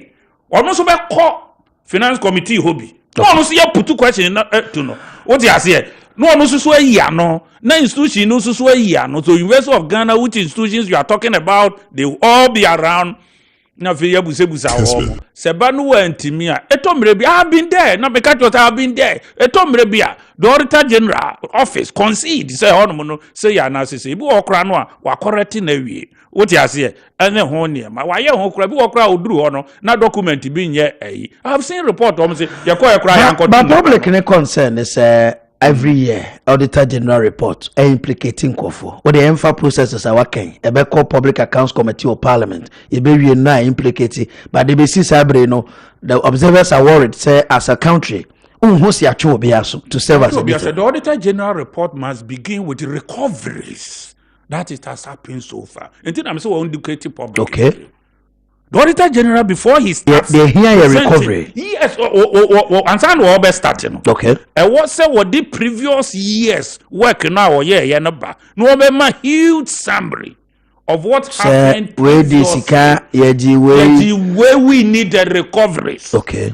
Almost about call Finance Committee hobby. No one see you put two questions to know. What do you say? No one knows where you are. No institution knows where you are. So University of Ghana, which institutions you are talking about, they will all be around. Na feya busebusa wo sebanu wa ntimia etomre bia I've been there na because what I've been there etomre bia the Auditor General office concede say hono no say ya na say bi okra no a wa correct na wie what you say ene ho ne ma wa ye ho kra bi okra oduru ho no na document bi nye eyi I've seen report om say ye kra but public ne concern is every year Auditor General report implicating Kofo what the EMFA processes are working a call Public Accounts Committee or Parliament e be we na implicate but the basis sabre no the observers are worried say as a country who see actual biaso to serve as a the Auditor General report must begin with recoveries that it has happened so far until I'm so indicating public. Okay. The Auditor General before he starts they hear a recovery. Yes, and what best starting. Okay. And what say what the previous years work now or yeah no be huge summary of what happened. Where where we need the recoveries. Okay.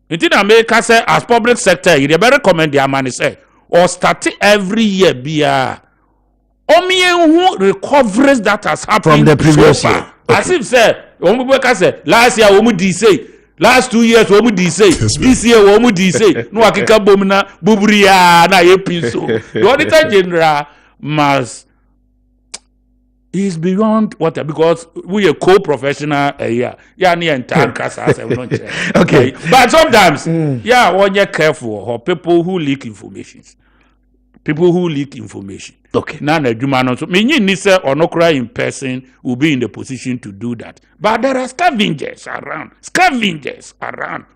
In America say as public sector, you better recommend the money say or start every year be recoveries that has happened from the previous so year. Okay. As if say last year we say last 2 years we say this year we say no akika bomna buburia na ye pinso the Auditor General must is beyond what because we are co-professional near entire class okay but sometimes when you're careful or people who leak information okay now the human so meaning ni say onokra in person will be in the position to do that but there are scavengers around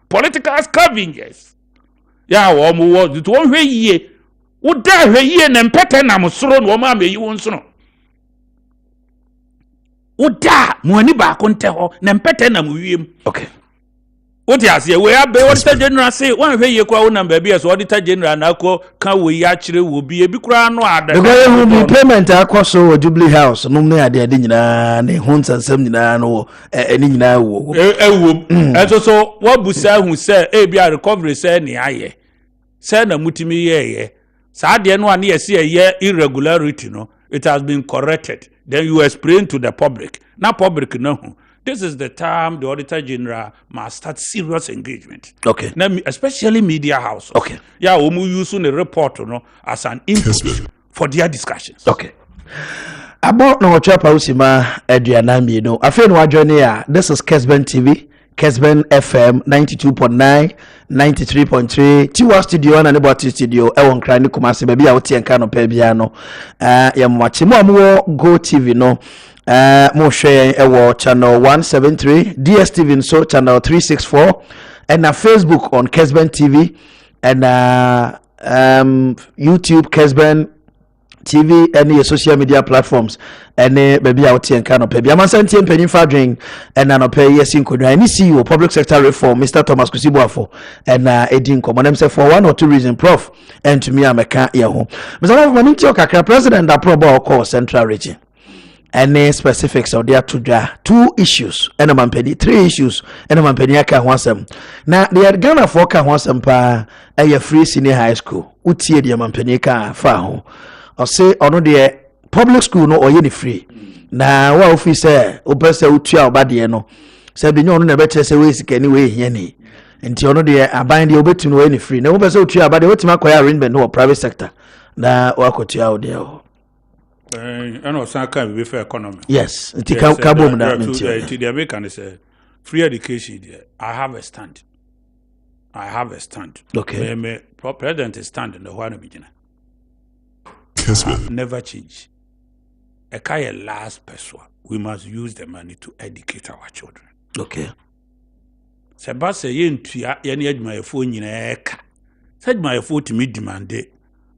political scavengers wo mo wo to won hwe yie wo da hwe yie na mpete na msoro no ma meyi won so no wo da mo ani ba ko nte ho na mpete na mo wiem okay. What you say? We have the Auditor General say one way you go number be as Auditor General na ko can we actually will be kura no ada. Because you will be payment akwaso Jubilee House no na ade nyina na ho nsansam nyina no eni nyina wo. And so what busa hu say e bia recovery say ni aye. Say na mutimi ye. Sa de no an ye say ye irregularity no. It has been corrected. Then you explain to the public. Now public no. This is the time the Auditor General must start serious engagement. Okay. Now, especially media houses. Okay. Yeah, we use the report as an input for their discussions. Okay. About no chapa usima eduanami no. Afen wa journey ya. This is Kessben TV, Kessben FM 92.9, 93.3. Tiwa studio na nebo studio. Ewa nkra ni kumasi bebi ya uti enka no pebia no. Ya mwachi mwa Go TV no. Mo share ewo channel 173 DSTV so channel 364 and Facebook on Kessben TV and YouTube Kessben TV any social media platforms and baby out here can pay Amansan Ntie penny fadring and an pay yes in could any CEO public sector reform Mr. Thomas Kusibuafo and Edin common say for one or two reasons prof and to me I'm a can't hear home Mr. Manitio president that probably call central region. Any specifics of their two issues and a mampeni 3 issues and a mampeni aka wansem na the Ghana for ka wansem pa a free senior high school utie the mampeni ka fa ho or say ono the public school no or ye free na wa officer opese utua obade no say be nyo no na beche say we sika ni we hia ni nti ono the aban the obetu no any free na opese utua obade wetima koya arrangement no private sector na wakotua ode ho. And also can be fair economy. Yes, it can come that the American say free education there. I have a stand. Okay. President is standing the one beginner. Kessben. Never change. A kind last person. We must use the money to educate our children. Okay. Sebasa yentua yani adwumayefo nyina eka. Said adwumayefo to me demand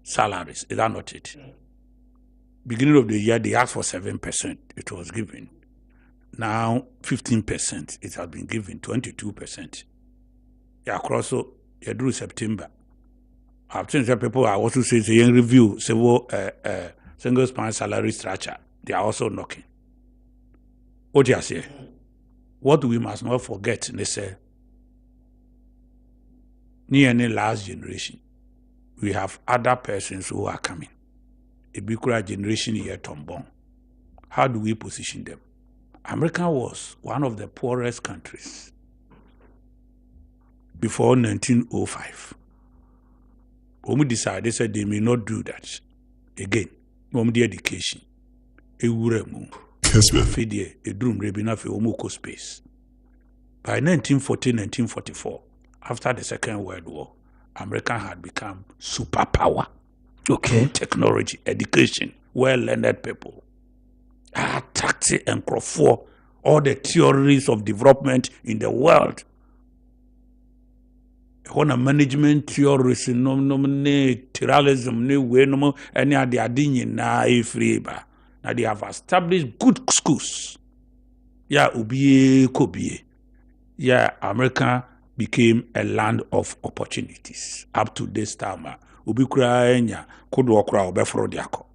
salaries. Is that not it? Beginning of the year they asked for 7%. It was given. Now 15%. It has been given 22%. Yeah, across so drew September. I've seen some people are also saying they review several single span salary structure. They are also knocking. What do you say? What we must not forget, they say, near any last generation, we have other persons who are coming. A big generation here, Tombong. How do we position them? America was one of the poorest countries before 1905. When we decided, they said they may not do that again. When the education, a wuremu, Kessben. a drum rebina for omoko space. By 1940-1944, after the Second World War, America had become superpower. Okay. Technology, education, well-learned people. Attractive and for all the theories of development in the world. When a management theories, no terrorism, no way, no any of the adini na ifriba. Now they have established good schools. Yeah, ubiye kobiye. Yeah, America became a land of opportunities. Up to this time, ubikura enya kudu okura obefro diako.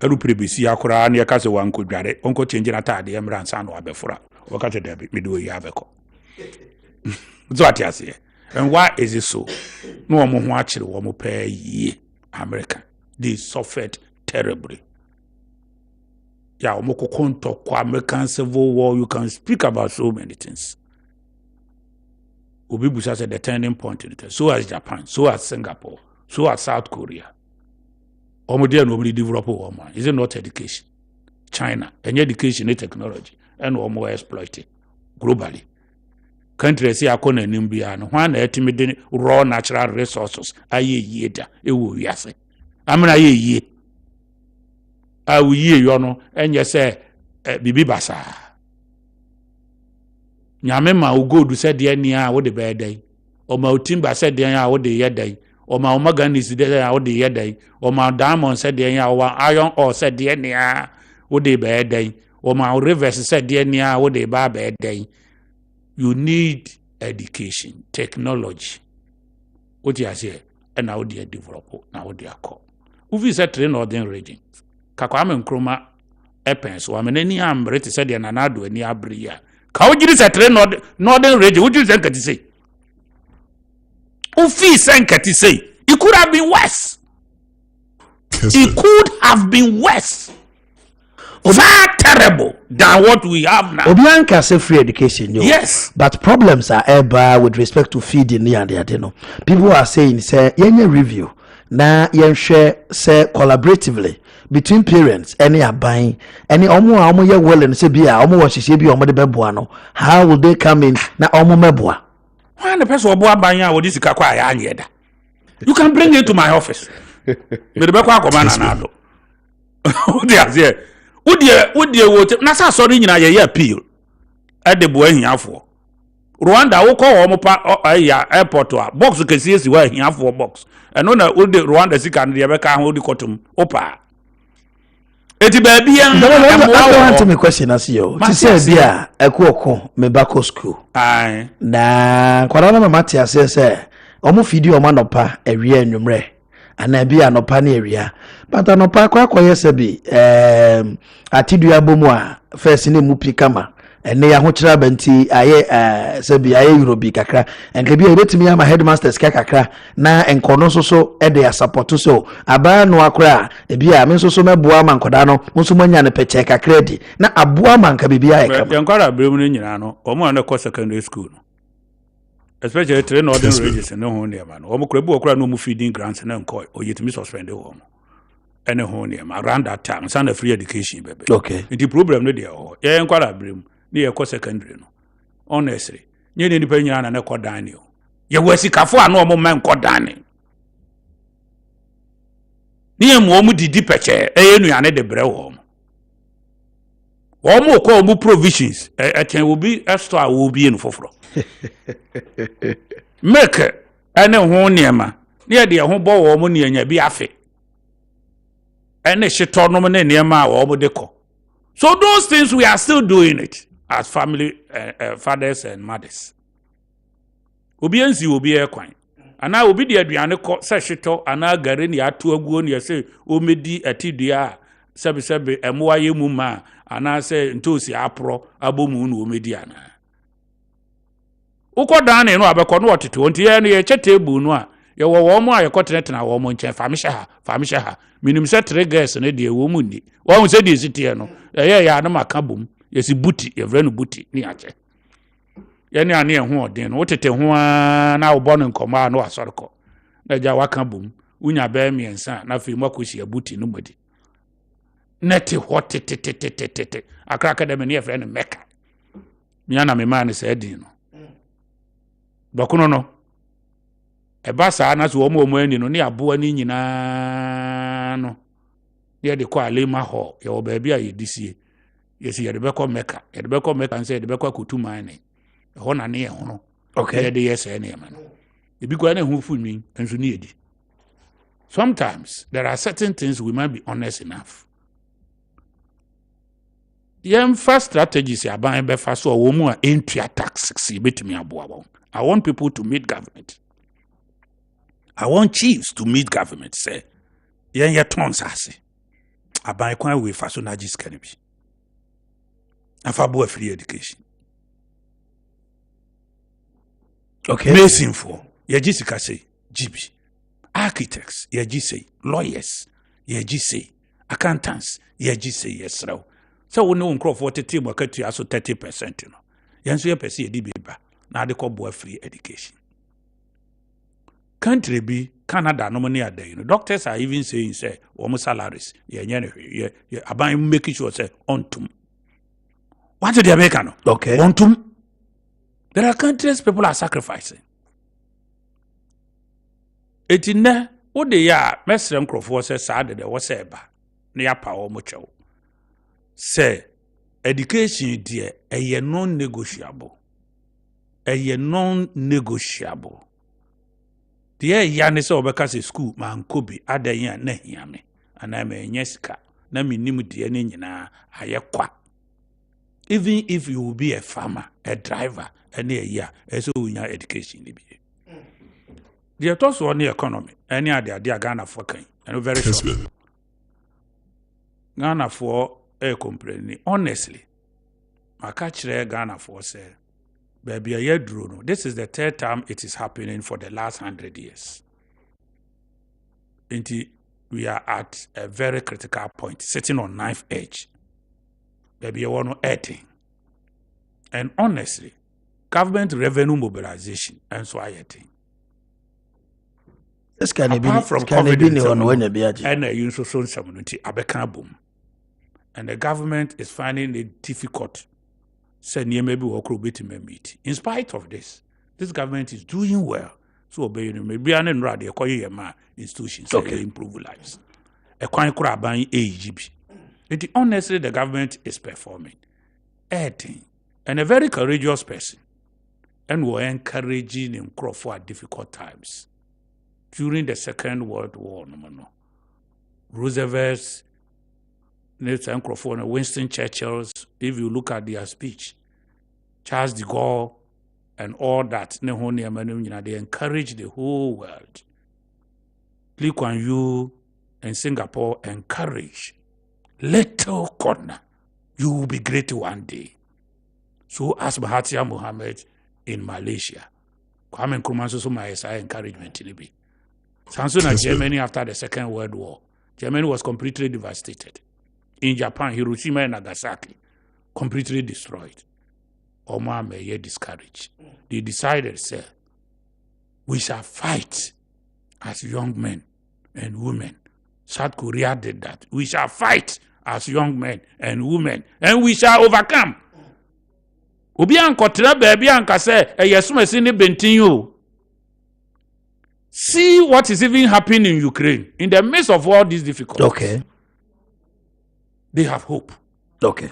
Eru prebisi akura na yakase wanko dware onko change na tade emra nsa na obefra. Wakate de mido yi abeko. So what you say? And why is it so? No one who actually want pay ye America. They suffered terribly. Yeah, American Civil War. You can speak about so many things. Obibusa said the turning point in it. So as Japan, so as Singapore, so as South Korea. Nobody develop woman. Is it not education? China, and education and technology, and more exploited globally. Countries here are nimbiano. One ultimate raw natural resources. Aye yeda. Ewu yase. Amina ye. Awu ye yono. And you say bibi basa. Nyame ma ugo du said the nia wo de be day. O ma utimba said the nia wo de ye day. O ma omagani si de wo de ye day. O ma diamond said the nia o iron ore said the nia wo de be day. O ma rivers said the nia wo de ba be day. You need education, technology. What you say? And now they develop. Now they are called. Uvi said train northern region. Kakwame Nkrumah epens. Wameneni ambrete said the nanado eni abria. Kaujiri said train northern region. What you say? Kati say? Ufi said kati say. It could have been worse. It could have been worse. Far terrible than what we have now. Obianka say free education, yo. Yes. But problems are ever with respect to feeding and the know. People are saying, say, yenye review. Na yen share say collaboratively between parents, any are buying, any omo ye well and say bia, omo was she be omo de bebuano. How will they come in na omo mebua? Why the person obo abanya wo this kakwa ya anyeda? You can bring it to my office. Me de bekwa komana na do. What they are there? Would you na sa sorry nyina ye appeal at the boy hiafo Rwanda wo call omo airport a box kesi esi wa hiafo box eno na wo de Rwanda sika no de beka ho di kotum opa eti ba bia I want me question as you ti say bia Akuoko me bako school ai na kwara na mama say omo fidi omo anopa ewie anwumre ana bia anopa na ewia but anopa kwa yese bi atidua bomu a first ne mu pikama ene ya ho kira banti aye sebi aye eurobi kakra enke bia ebetimi ama headmasters kakra na enkono so e de support so aba no akra e bia me so meboa ma nkoda no nso manya ne peche kakra di na aboa ma nka bibia e kama yankara bremu ne nyina no omo na ko secondary school no especially train northern regions no ho ne ma no omo kura bi okura no mu feeding grants na nko oyetimi suspend ho no ene ho ne ma around that time sana free education bebe okay the problem no there ho yankara bremu ne ye ko secondary no honestly nye ne nipa nyina na ko dan o ye wasikafo ano omo men ko dan Near Momu didi peche, nuane de bre home. Omo call mu provisions, will be extra will be in fofro. Make ene ho niema, near the home bow woman near be afe. Ene shito no ne niema or deco. So those things we are still doing it as family fathers and mothers. Obiansi will be a coin. And I will be the aduane seshito and I garin ya to a goon ya say, O medi a tidia, sabi, a moye muma, and I say, Ntosi apro, abomun, o mediana. Uko down in Wabacon water 20 years, a chete bunwa, you were warm, a continent and a woman, famisha, minim set regas and a dear woman. One said, is it here? No, ya no macabum, yes, booty, a very booty, niache. Yani ani ho den wo tete ho na wo no nkoma na wasoreko na ja waka bom unya ba miensa na fe makoshi abuti no bodi neti ho tete akraka de me ne friend meka nya na me man se din no bakuno no e ba sa na so wo mo ani no ne abo ani nyina no ye de kwa lema ho ye wo ba bia ye disie ye si ye de be ko meka nse ye de be ko kutuma ne hona ne hono okay de yes ene man e bi kwa na hu fu mi enso ne edi. Sometimes there are certain things we might be honest enough. The first strategies aban be fa so wo mu a entry attacks e betumi aboa. I want people to meet government. I want chiefs to meet government say yen tons ase aban kwan we fa so na gis kan bi afa bo free education. Okay. Mason for Yajisika say GB. Architects, Yajise, lawyers, Yajise, accountants, Yajise, yes, so. So we know crop 40 market to also 30%, you know. Yansu pesi edibiba. Now they call boy free education. Country be Canada no money there, you know. Doctors are even saying say almost salaries. Yeah, about making sure say ontum. What did they make? Okay. Ontum. There are countries people are sacrificing. Etina, what they are, Messer Crawford says, sad that was ever near power much. Say, education, dear, a non negotiable. A non negotiable. Dear Yanis over school, man, Kobe, other yan, Nehiame, and I'm a Yeska, Nami Nimuti, and I qua. Even if you will be a farmer, a driver, and a year, as so in your education. The toss on the economy, any idea, dear Ghana for King, and very Kessben. Ghana for a complaining. Honestly, my catch there Ghana for say, baby, a year drew. This is the third time it is happening for the last 100 years. Until we are at a very critical point, sitting on knife edge. Baby, you want to eating. And honestly, government revenue mobilization and so I think. This can be from COVID and a use of social community boom. And the government is finding it difficult. Say maybe work meet. In spite of this government is doing well. So maybe an rad institutions okay. Improve lives. A coin crab buying AGB. Honestly, the government is performing. Acting. And a very courageous person. And were encouraging him for difficult times. During the Second World War, Roosevelt, Nathan Crawford, Winston Churchill's, if you look at their speech, Charles de Gaulle, and all that, they encouraged the whole world. Lee Kuan Yew and Singapore encourage little corner, you will be great one day. So as Mahathir Mohamad in Malaysia, Kwame Nkrumah so my encouragement in be. Samsung Germany after the Second World War, Germany was completely devastated. In Japan, Hiroshima and Nagasaki, completely destroyed. Oma may discouraged. They decided, say, we shall fight as young men and women. South Korea did that. We shall fight as young men and women, and we shall overcome. Obi ankotra baby anka say, "Yesuma si ni bentin yo." see what is even happening in Ukraine. In the midst of all these difficulties, Okay. They have hope. Okay.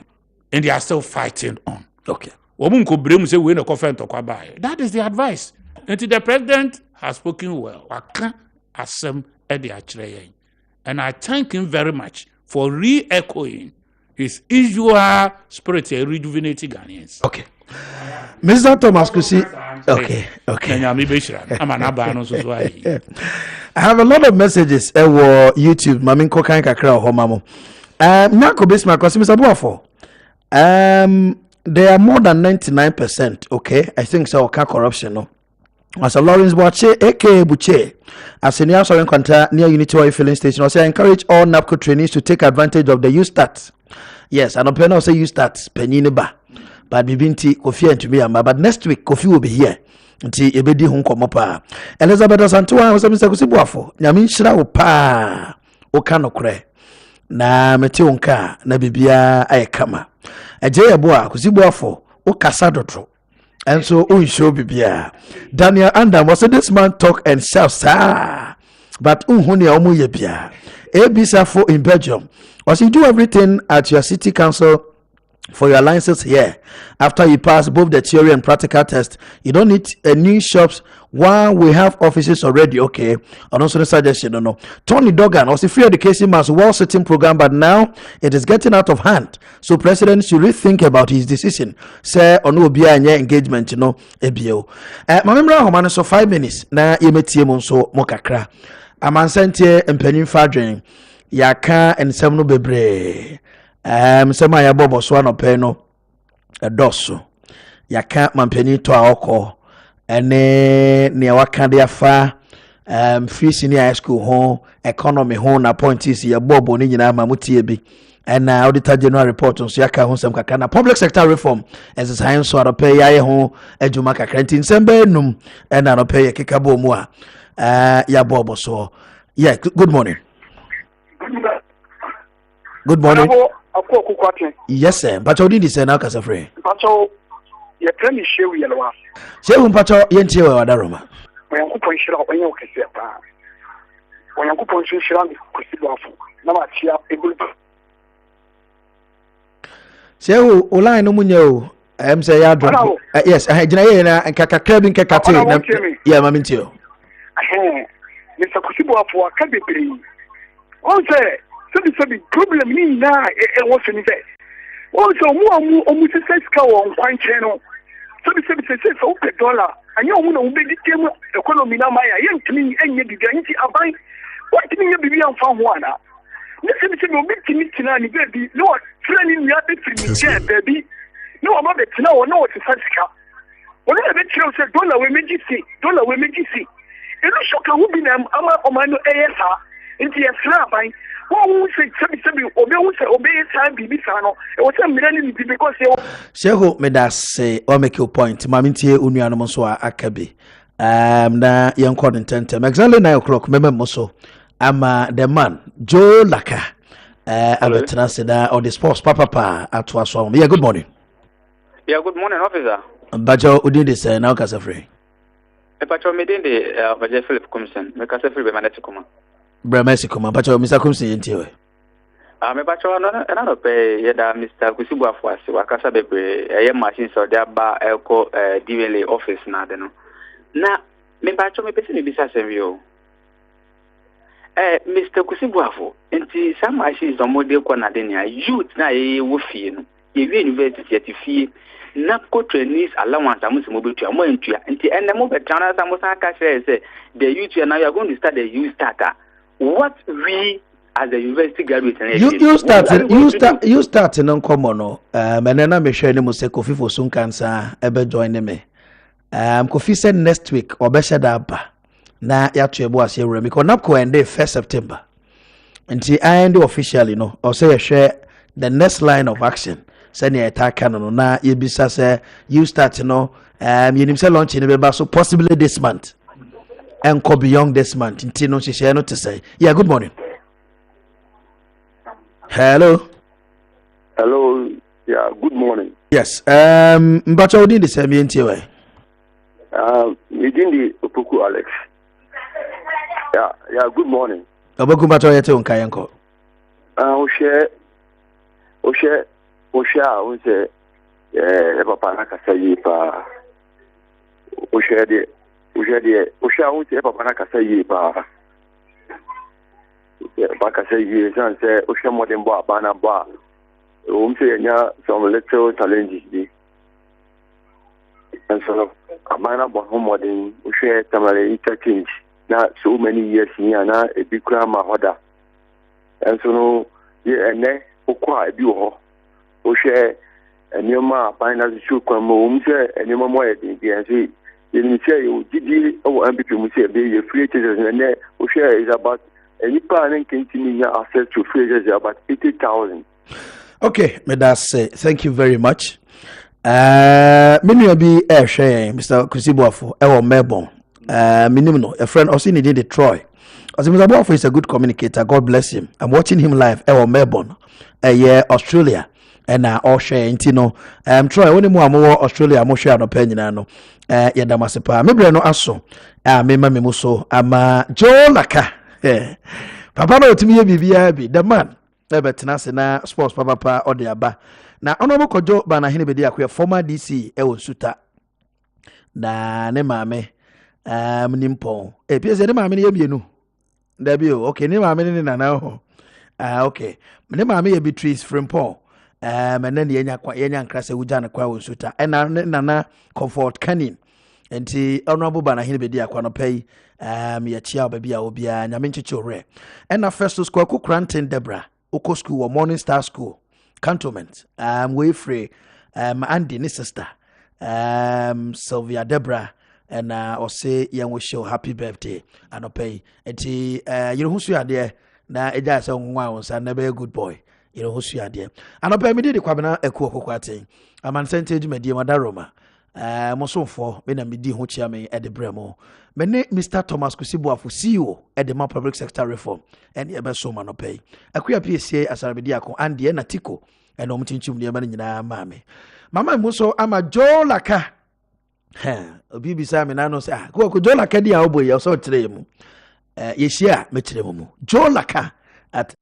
And they are still fighting on. Okay. That is the advice. And the president has spoken well. And I thank him very much for re-echoing his usual spirit and rejuvenating Ghanaians. Okay. Mr. Thomas Kusi. Okay. I have a lot of messages on YouTube. Mamin kokan kakra homamo. Nyako Bismarck Mr. Buafo. There are more than 99%, okay? I think so, corruption, no? As a Lawrence Boache, aka Buche, as a near Sovereign Contra near Unity Oil Filling Station, also encourage all NAPCO trainees to take advantage of the U-Start. Yes, and I'm also U-Start, Peniniba. But Bibinti, Kofi and to me, but next week, Kofi will be here. Until Ebedi Hunkomopa. Elizabeth Santua was a Mr. Kusibuafo. Yamin Shra pa Okanokre. Na metionka na bibia ayekama. Eje yeboa Kusibuafo o kasadotro. And so unshow bibia. Daniel Andam was this man talk and shout sir. But unhuni omu yebia. Ebisafo in Belgium. Was you do everything at your city council for your license here. After you pass both the theory and practical test, you don't need a new shops while we have offices already. Okay, and also the suggestion, no. Tony Duggan was a free education mass well sitting program, but now it is getting out of hand. So president should rethink about his decision. Say on will be engagement, you know, ABO. My memory of so 5 minutes. Na yemetie monso mokakra. Amansan Ntie mpanyin fadwen. Yaka and semno bebre. Sema ya bobo swano peno doso yaka mampeni to aoko ene ne waka de afa free senior high school ho economy ho na points ya bobo ni nyina mamutie bi ena auditor general report so yaka ho sem kaka na public sector reform as is high so adope ya ho adwuma kaka ntin sembe num ena no pay keka bo mu a ya bobo so yeah. Good morning. Good morning. Akuoko Kwarteng. Yes, sir. Pacho did say now, Casafre. Pacho, your training show yellow. Seven Pacho, Yentie or Daroma. When you put shit out when you can see a bar. When you put shit out, Kusibuafo. Namatia, a good. So, Ola no Munyo, say, yes, I had Jana and Kaka Krebin Kakate. Yeah, Mamintio. Mr. Kusibuafo, can be free. One say. The problem in now what's in it. Also, more almost a sex cow on one channel. So the $7 $1, and you will be the economy now. My young to me, and you begin to buy what can you be on from one? Listen to me, make me baby. No, training me up to me, baby. No, I'm not it now, no, it's a sex cow. When I bet you said, $1 we make you see, $1 we make you see. And I shock a woman, I'm a man ASR into a slab. Sheho meda say or make your point. Mamintie unuano so akabi. Na yankon intentem. Exactly 9 o'clock. Remember moso. Ama the man Joe Laka. Abetra seda or the sports papa at Waswam. Yeah, good morning. Yeah, good morning, officer. Bajo udin say now Casafre. Pacho medin de Bajo Philip Commission. Me Casafre be manetiko. Bramesico, Pacho, Mr. Kumsi Ntie. Me Pacho, another pay, yada Mr. Kusibuafo, Wakasa Bebre, a machine so there by Elko DVLA office now. Na, me Pacho, me person be Sassavio. Mr. Kusibuafo, and some machines on model Conadenia, youth na a woofy, university at fee. NAPCO trainees allowance I must move to a more into and the mobile channels I must say the youth now you are going to start the youth starter. What we as a university graduate you start in uncommon and then I'm sure you must say Kofi for soon cancer ever join me. Kofi said next week or better that na ya to ebo ase remi because NAPCO end 1st September. Until I end officially no or say share the next line of action. Send your attack canon na you be say you start no you need to launch in the so possibly this month. And go beyond this month. Until no she share not to say. Yeah, good morning. Hello. Hello. Yeah, good morning. Yes. But you did the same Ntie. Within the Opoku Alex. Yeah, good morning. Oboku mato yete unka yanko. Oshe, unse, papa na kasa yi pa. Oshe, unse, papa na kasa yi pa. Papa kasa yi, sanse, oshe modern boy, bana boy. Unse, nya some little challenges di. And so, bana boy, modern, oshe, tamale interchange. Na so many years here, na a big grandma order. And so, no, yeah, and then, okwa, ebi ho. Oshe, and your ma, bana zu kwa mo, umse, and your mama, and say, you say, you did oh, ambitious, you say, you free teachers, and then, Oshe is about, any plan continue access to free teachers about 80,000. Okay, may that say, thank you very much. Many be share Mr. Kusibuafo, Melbourne. Minimum, a friend also needed the Troy. As Mr. Buafo is a good communicator, God bless him. I'm watching him live, Melbourne, Australia. And all share intino. Troy, only more Australia, more share no penny no. Yadamasepa, maybe no aso. Me muso, Joe Laka. Papa no to me, be the man. Never na sports papa or the aba. Na honorable Kojo Bana Hinebedi, former DC, Suta. Na ne mame. Nimpon. Piese ne mame ye bienu. Debio. Okay, ne mame ni nana. Okay. Ne mame ye Beatrice Frimpon. And then yenya nkrase uja na kwa Suta. And nana comfort canin. Enti honorable Bana Hinebedi akwa no pay. Ya chia baby a obia nyame nchichore. And na first school Akuoko Kwarteng Debra. Oko school or Morning Star School. Cantonment. Way free. Andy ni sister. Sylvia Debra. And or say young wish you happy birthday and pay eti you know who's you are there na eja say nwa on never a good boy you know who's you are there and pay me dey kwabena Akuoko Kwarteng Amansan Ntie dwumadi madaroma mosomfo me na me di ho chia me e de bremo me ne Mr. Thomas Kusibuafo CEO e de ma public sector reform and e be so ma no pay akuya PCA asarabedi akon and na tiko e no mchinchim ne ma nyina ma me mama mu so ama Joe Laka obi bisa me na no say ko Joe Laka dia oboye so tire mu yeshia me tire mu Joe Laka at